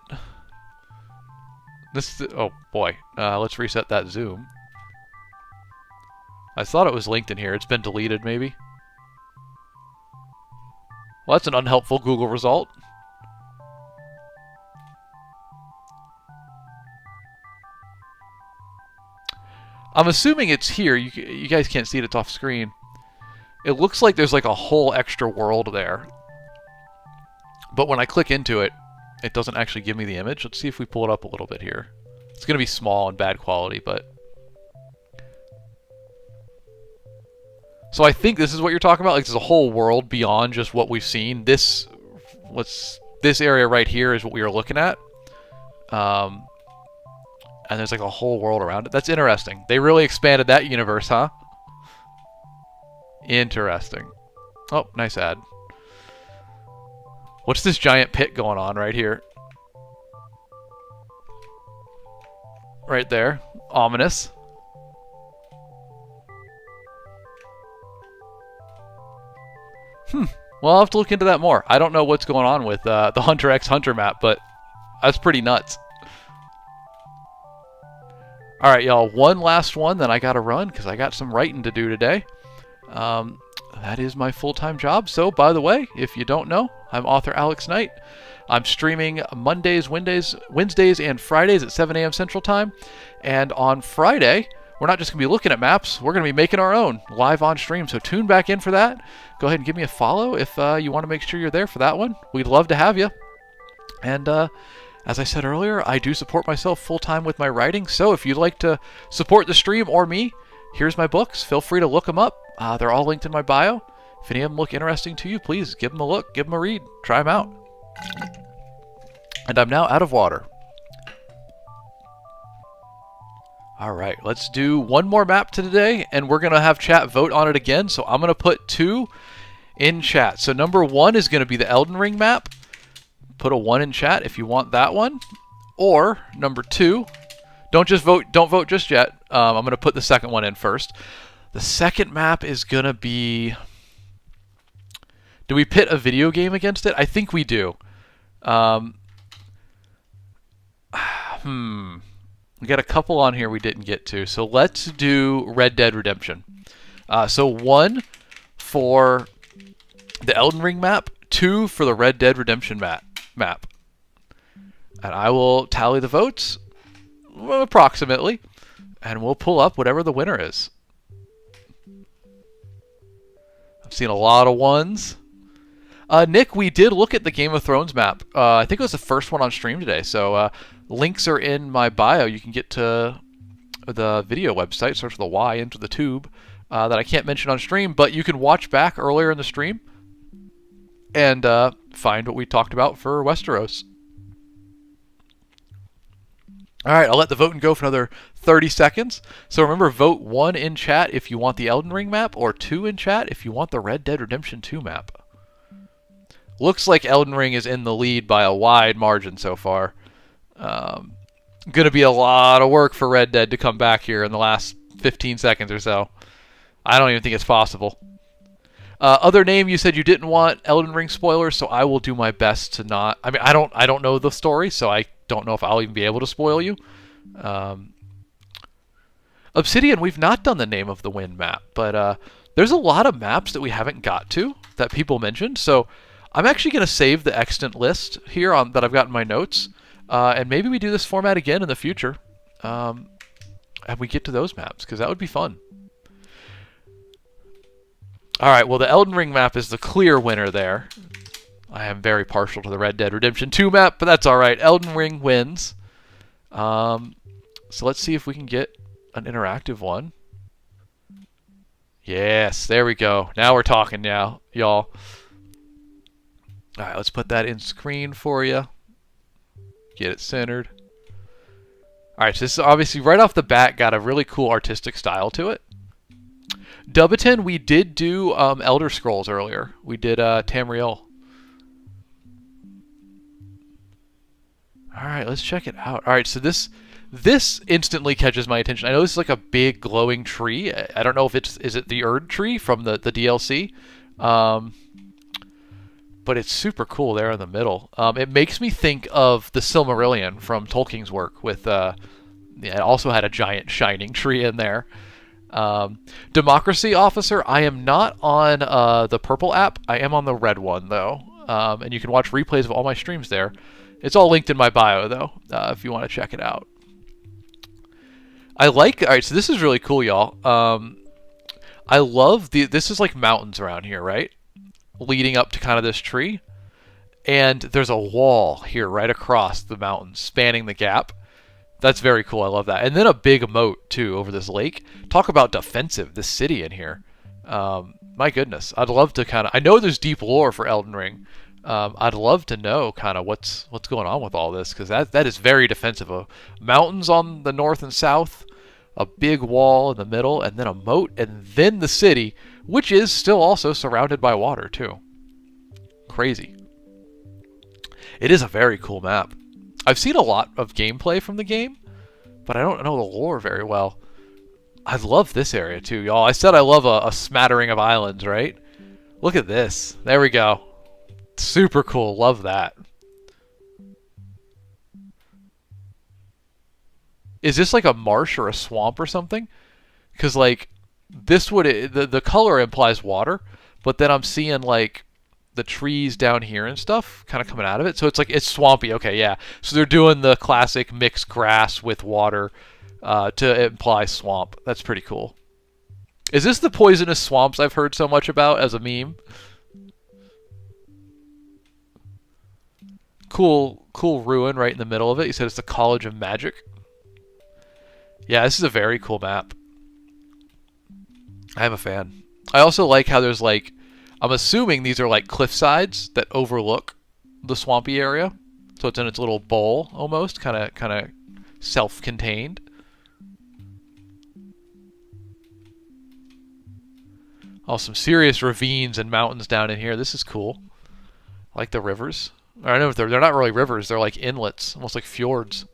Oh boy. Let's reset that zoom. I thought it was linked in here. It's been deleted, maybe. Well, that's an unhelpful Google result. I'm assuming it's here. You guys can't see it. It's off screen. It looks like there's like a whole extra world there. But when I click into it, it doesn't actually give me the image. Let's see if we pull it up a little bit here. It's going to be small and bad quality, but... So I think this is what you're talking about. Like, there's a whole world beyond just what we've seen. This area right here is what we were looking at. And there's like a whole world around it. That's interesting. They really expanded that universe, huh? Interesting. Oh, nice ad. What's this giant pit going on right here? Right there. Ominous. Well, I'll have to look into that more. I don't know what's going on with the Hunter x Hunter map, but that's pretty nuts. All right, y'all. One last one, then I got to run because I got some writing to do today. That is my full-time job. So, by the way, if you don't know, I'm author Alex Knight. I'm streaming Mondays, Wednesdays, and Fridays at 7 a.m. Central Time. And on Friday, we're not just going to be looking at maps. We're going to be making our own live on stream. So tune back in for that. Go ahead and give me a follow if you want to make sure you're there for that one. We'd love to have you. And as I said earlier, I do support myself full-time with my writing. So if you'd like to support the stream or me, here's my books. Feel free to look them up. They're all linked in my bio. If any of them look interesting to you, please give them a look, give them a read, try them out. And I'm now out of water. All right, let's do one more map today, and we're going to have chat vote on it again. So I'm going to put 2 in chat. So number 1 is going to be the Elden Ring map. Put a 1 in chat if you want that one. Or number 2, don't vote just yet. I'm going to put the second one in first. The second map is going to be... Do we pit a video game against it? I think we do. We got a couple on here we didn't get to. So let's do Red Dead Redemption. So 1 for the Elden Ring map, 2 for the Red Dead Redemption map. And I will tally the votes, approximately, and we'll pull up whatever the winner is. I've seen a lot of 1s. Nick, we did look at the Game of Thrones map. I think it was the first one on stream today. So links are in my bio. You can get to the video website, search for the Y into the tube, that I can't mention on stream, but you can watch back earlier in the stream and find what we talked about for Westeros. All right, I'll let the voting go for another 30 seconds. So remember, vote 1 in chat if you want the Elden Ring map, or 2 in chat if you want the Red Dead Redemption 2 map. Looks like Elden Ring is in the lead by a wide margin so far. Going to be a lot of work for Red Dead to come back here in the last 15 seconds or so. I don't even think it's possible. Other name, you said you didn't want Elden Ring spoilers, so I will do my best to not... I mean, I don't know the story, so I don't know if I'll even be able to spoil you. Obsidian, we've not done the Name of the Wind map, but there's a lot of maps that we haven't got to that people mentioned, so I'm actually going to save the extant list here that I've got in my notes, and maybe we do this format again in the future, and we get to those maps, because that would be fun. Alright, well the Elden Ring map is the clear winner there. I am very partial to the Red Dead Redemption 2 map, but that's alright. Elden Ring wins. So let's see if we can get an interactive one. Yes, there we go. Now we're talking now, y'all. Alright, let's put that in screen for you. Get it centered. Alright, so this is obviously right off the bat got a really cool artistic style to it. Dubiton, we did do Elder Scrolls earlier. We did Tamriel. Alright, let's check it out. Alright, so this instantly catches my attention. I know this is like a big glowing tree. I don't know if is it the Erd tree from the DLC? But it's super cool there in the middle. It makes me think of the Silmarillion from Tolkien's work with it also had a giant shining tree in there. Democracy Officer, I am not on the purple app. I am on the red one, though. And you can watch replays of all my streams there. It's all linked in my bio, though, if you want to check it out. Alright, so this is really cool, y'all. I love this is like mountains around here, right? Leading up to kind of this tree. And there's a wall here right across the mountain, spanning the gap. That's very cool. I love that. And then a big moat, too, over this lake. Talk about defensive, this city in here. My goodness. I'd love to kind of... I know there's deep lore for Elden Ring. I'd love to know kind of what's going on with all this, because that is very defensive. Mountains on the north and south, a big wall in the middle, and then a moat, and then the city, which is still also surrounded by water, too. Crazy. It is a very cool map. I've seen a lot of gameplay from the game, but I don't know the lore very well. I love this area too, y'all. I said I love a smattering of islands, right? Look at this. There we go. Super cool. Love that. Is this like a marsh or a swamp or something? Because like this would the color implies water, but then I'm seeing like the trees down here and stuff kind of coming out of it. So it's like it's swampy. Okay, yeah. So they're doing the classic mixed grass with water to imply swamp. That's pretty cool. Is this the poisonous swamps I've heard so much about as a meme? Cool ruin right in the middle of it. You said it's the College of Magic. Yeah, this is a very cool map. I'm a fan. I also like how there's like, I'm assuming these are like cliff sides that overlook the swampy area. So it's in its little bowl almost, kind of self-contained. Oh, some serious ravines and mountains down in here. This is cool. I like the rivers. Or I know they're not really rivers. They're like inlets, almost like fjords.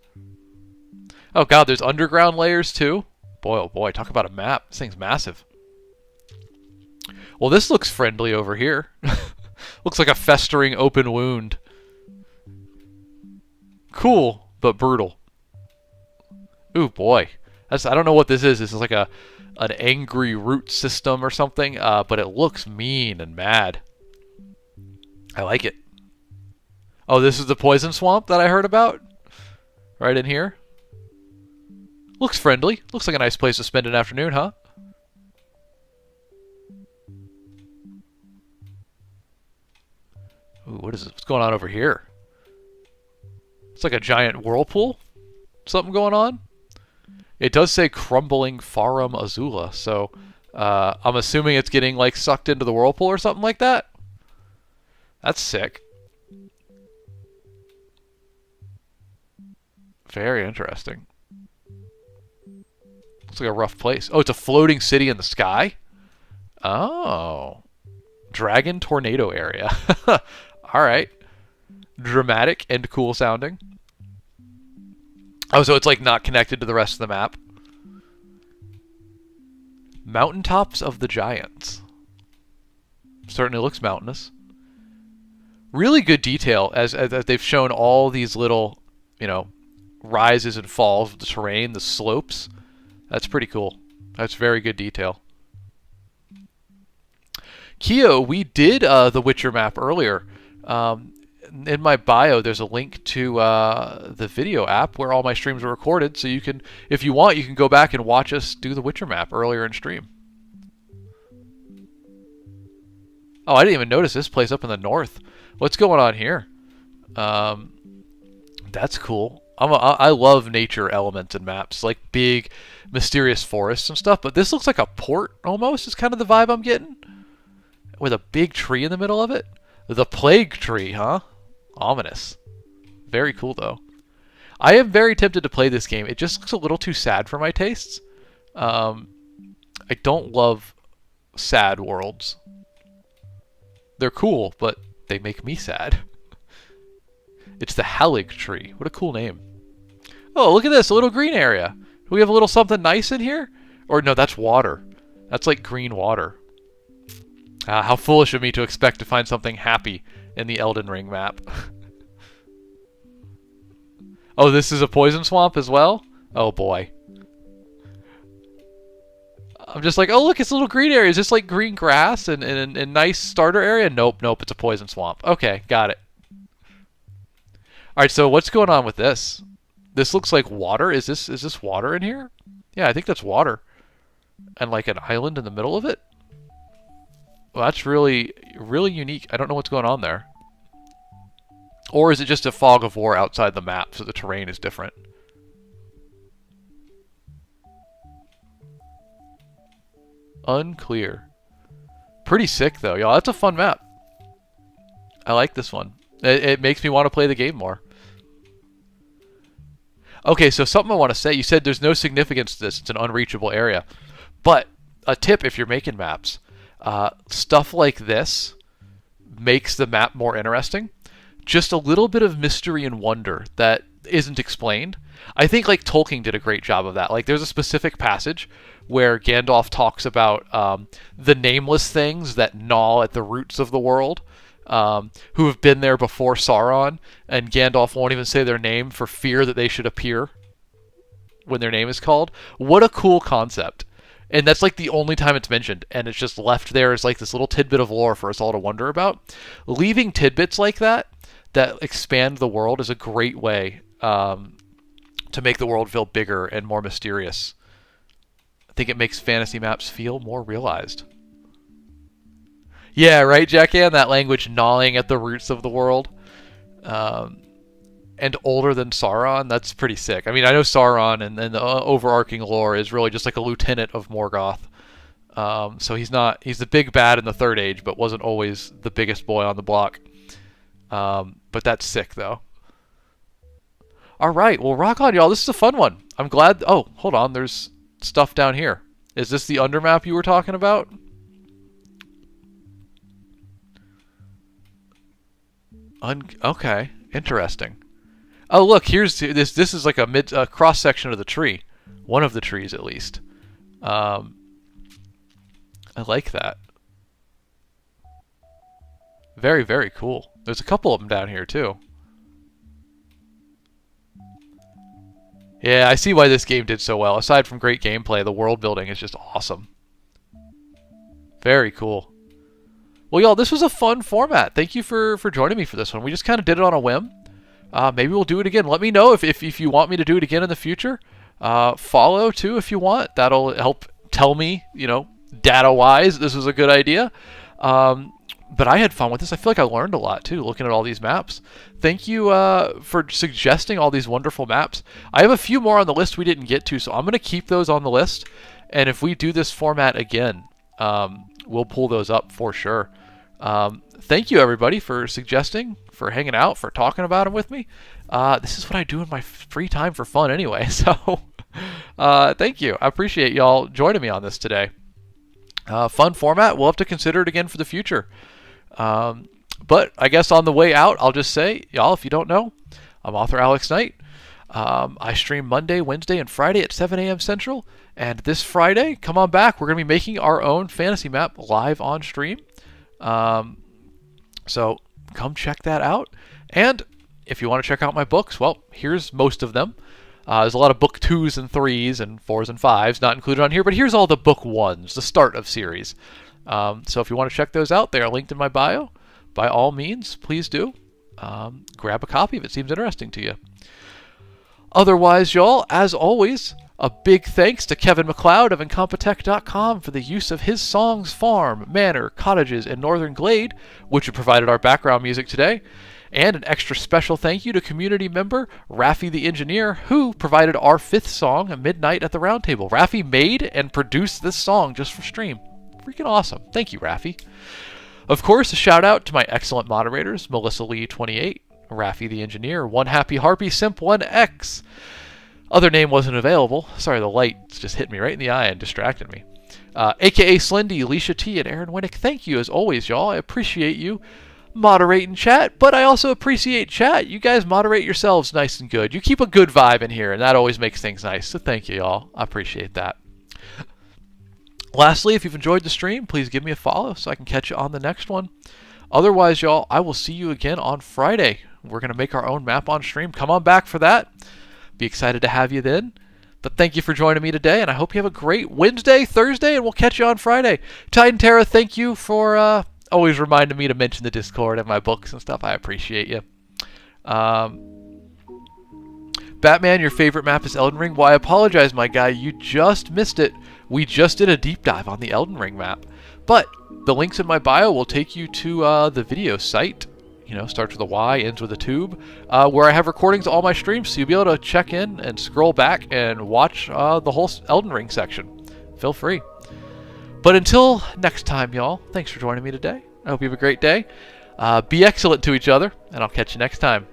Oh god, there's underground layers too. Boy, oh boy, talk about a map. This thing's massive. Well, this looks friendly over here. Looks like a festering open wound. Cool, but brutal. Ooh, boy. I don't know what this is. This is like an angry root system or something, but it looks mean and mad. I like it. Oh, this is the poison swamp that I heard about? Right in here? Looks friendly. Looks like a nice place to spend an afternoon, huh? Ooh, what is this? What's going on over here? It's like a giant whirlpool. Something going on? It does say crumbling Farum Azula, so I'm assuming it's getting like sucked into the whirlpool or something like that. That's sick. Very interesting. Looks like a rough place. Oh, it's a floating city in the sky? Oh. Dragon tornado area. Alright. Dramatic and cool sounding. Oh, so it's like not connected to the rest of the map. Mountaintops of the Giants. Certainly looks mountainous. Really good detail as they've shown all these little, you know, rises and falls of the terrain, the slopes. That's pretty cool. That's very good detail. Keo, we did the Witcher map earlier. In my bio, there's a link to the video app where all my streams are recorded, so you can, if you want, you can go back and watch us do the Witcher map earlier in stream. Oh, I didn't even notice this place up in the north. What's going on here? That's cool. I love nature elements in maps, like big, mysterious forests and stuff, but this looks like a port almost, is kind of the vibe I'm getting. With a big tree in the middle of it. The plague tree, huh? Ominous. Very cool, though. I am very tempted to play this game. It just looks a little too sad for my tastes. I don't love sad worlds. They're cool, but they make me sad. It's the Halig tree. What a cool name. Oh, look at this, a little green area. Do we have a little something nice in here? Or no, that's water. That's like green water. How foolish of me to expect to find something happy in the Elden Ring map. Oh, this is a poison swamp as well? Oh boy. I'm just like, oh look, it's a little green area. Is this like green grass and nice starter area? Nope, it's a poison swamp. Okay, got it. Alright, so what's going on with this? This looks like water. Is this water in here? Yeah, I think that's water. And like an island in the middle of it? Well, that's really, really unique. I don't know what's going on there. Or is it just a fog of war outside the map, so the terrain is different? Unclear. Pretty sick, though. Y'all, that's a fun map. I like this one. It makes me want to play the game more. Okay, so something I want to say. You said there's no significance to this. It's an unreachable area. But a tip if you're making maps. Stuff like this makes the map more interesting. Just a little bit of mystery and wonder that isn't explained. I think like Tolkien did a great job of that. Like there's a specific passage where Gandalf talks about the nameless things that gnaw at the roots of the world, who have been there before Sauron, and Gandalf won't even say their name for fear that they should appear when their name is called. What a cool concept. And that's like the only time it's mentioned, and it's just left there as like this little tidbit of lore for us all to wonder about. Leaving tidbits like that expand the world is a great way to make the world feel bigger and more mysterious. I think it makes fantasy maps feel more realized. Yeah, right, Jackie? That language gnawing at the roots of the world. And older than Sauron, that's pretty sick. I mean, I know Sauron and the overarching lore is really just like a lieutenant of Morgoth. So he's the big bad in the Third Age, but wasn't always the biggest boy on the block. But that's sick, though. All right, well, rock on, y'all. This is a fun one. I'm glad. Oh, hold on. There's stuff down here. Is this the undermap you were talking about? Okay, interesting. Oh, look, here's this. This is like a cross section of the tree, one of the trees at least. I like that. Very, very cool. There's a couple of them down here too. Yeah, I see why this game did so well. Aside from great gameplay, the world building is just awesome. Very cool. Well, y'all, this was a fun format. Thank you for joining me for this one. We just kind of did it on a whim. Maybe we'll do it again. Let me know if you want me to do it again in the future. Follow, too, if you want. That'll help tell me, data-wise, this was a good idea. But I had fun with this. I feel like I learned a lot, too, looking at all these maps. Thank you for suggesting all these wonderful maps. I have a few more on the list we didn't get to, so I'm going to keep those on the list. And if we do this format again, we'll pull those up for sure. Thank you, everybody, for suggesting, for hanging out, for talking about them with me. This is what I do in my free time for fun anyway, so thank you. I appreciate y'all joining me on this today. Fun format. We'll have to consider it again for the future. But I guess on the way out, I'll just say, y'all, if you don't know, I'm author Alex Knight. I stream Monday, Wednesday, and Friday at 7 a.m. Central. And this Friday, come on back. We're going to be making our own fantasy map live on stream. So come check that out. And if you want to check out my books, well, here's most of them. There's a lot of book 2s and 3s and 4s and 5s not included on here, but here's all the book 1s, the start of series. So if you want to check those out, they are linked in my bio. By all means, please do. Grab a copy if it seems interesting to you. Otherwise, y'all, as always, a big thanks to Kevin MacLeod of Incompetech.com for the use of his songs Farm, Manor, Cottages, and Northern Glade, which have provided our background music today. And an extra special thank you to community member Raffi the Engineer, who provided our 5th song, Midnight at the Roundtable. Raffi made and produced this song just for stream. Freaking awesome. Thank you, Raffi. Of course, a shout out to my excellent moderators, Melissa Lee 28, Raffi the Engineer, One Happy Harpy, Simp 1X. Other name wasn't available. Sorry, the light just hit me right in the eye and distracted me. AKA Slendy, Alicia T, and Aaron Winnick. Thank you as always, y'all. I appreciate you moderating chat, but I also appreciate chat. You guys moderate yourselves nice and good. You keep a good vibe in here, and that always makes things nice. So thank you, y'all. I appreciate that. Lastly, if you've enjoyed the stream, please give me a follow so I can catch you on the next one. Otherwise, y'all, I will see you again on Friday. We're going to make our own map on stream. Come on back for that. Be excited to have you then. But thank you for joining me today, and I hope you have a great Wednesday, Thursday, and we'll catch you on Friday. Titan Terra, thank you for always reminding me to mention the Discord and my books and stuff. I appreciate you. Batman, your favorite map is Elden Ring. Well, I apologize, my guy. You just missed it. We just did a deep dive on the Elden Ring map. But the links in my bio will take you to the video site. Starts with a Y, ends with a tube, where I have recordings of all my streams, so you'll be able to check in and scroll back and watch the whole Elden Ring section. Feel free. But until next time, y'all, thanks for joining me today. I hope you have a great day. Be excellent to each other, and I'll catch you next time.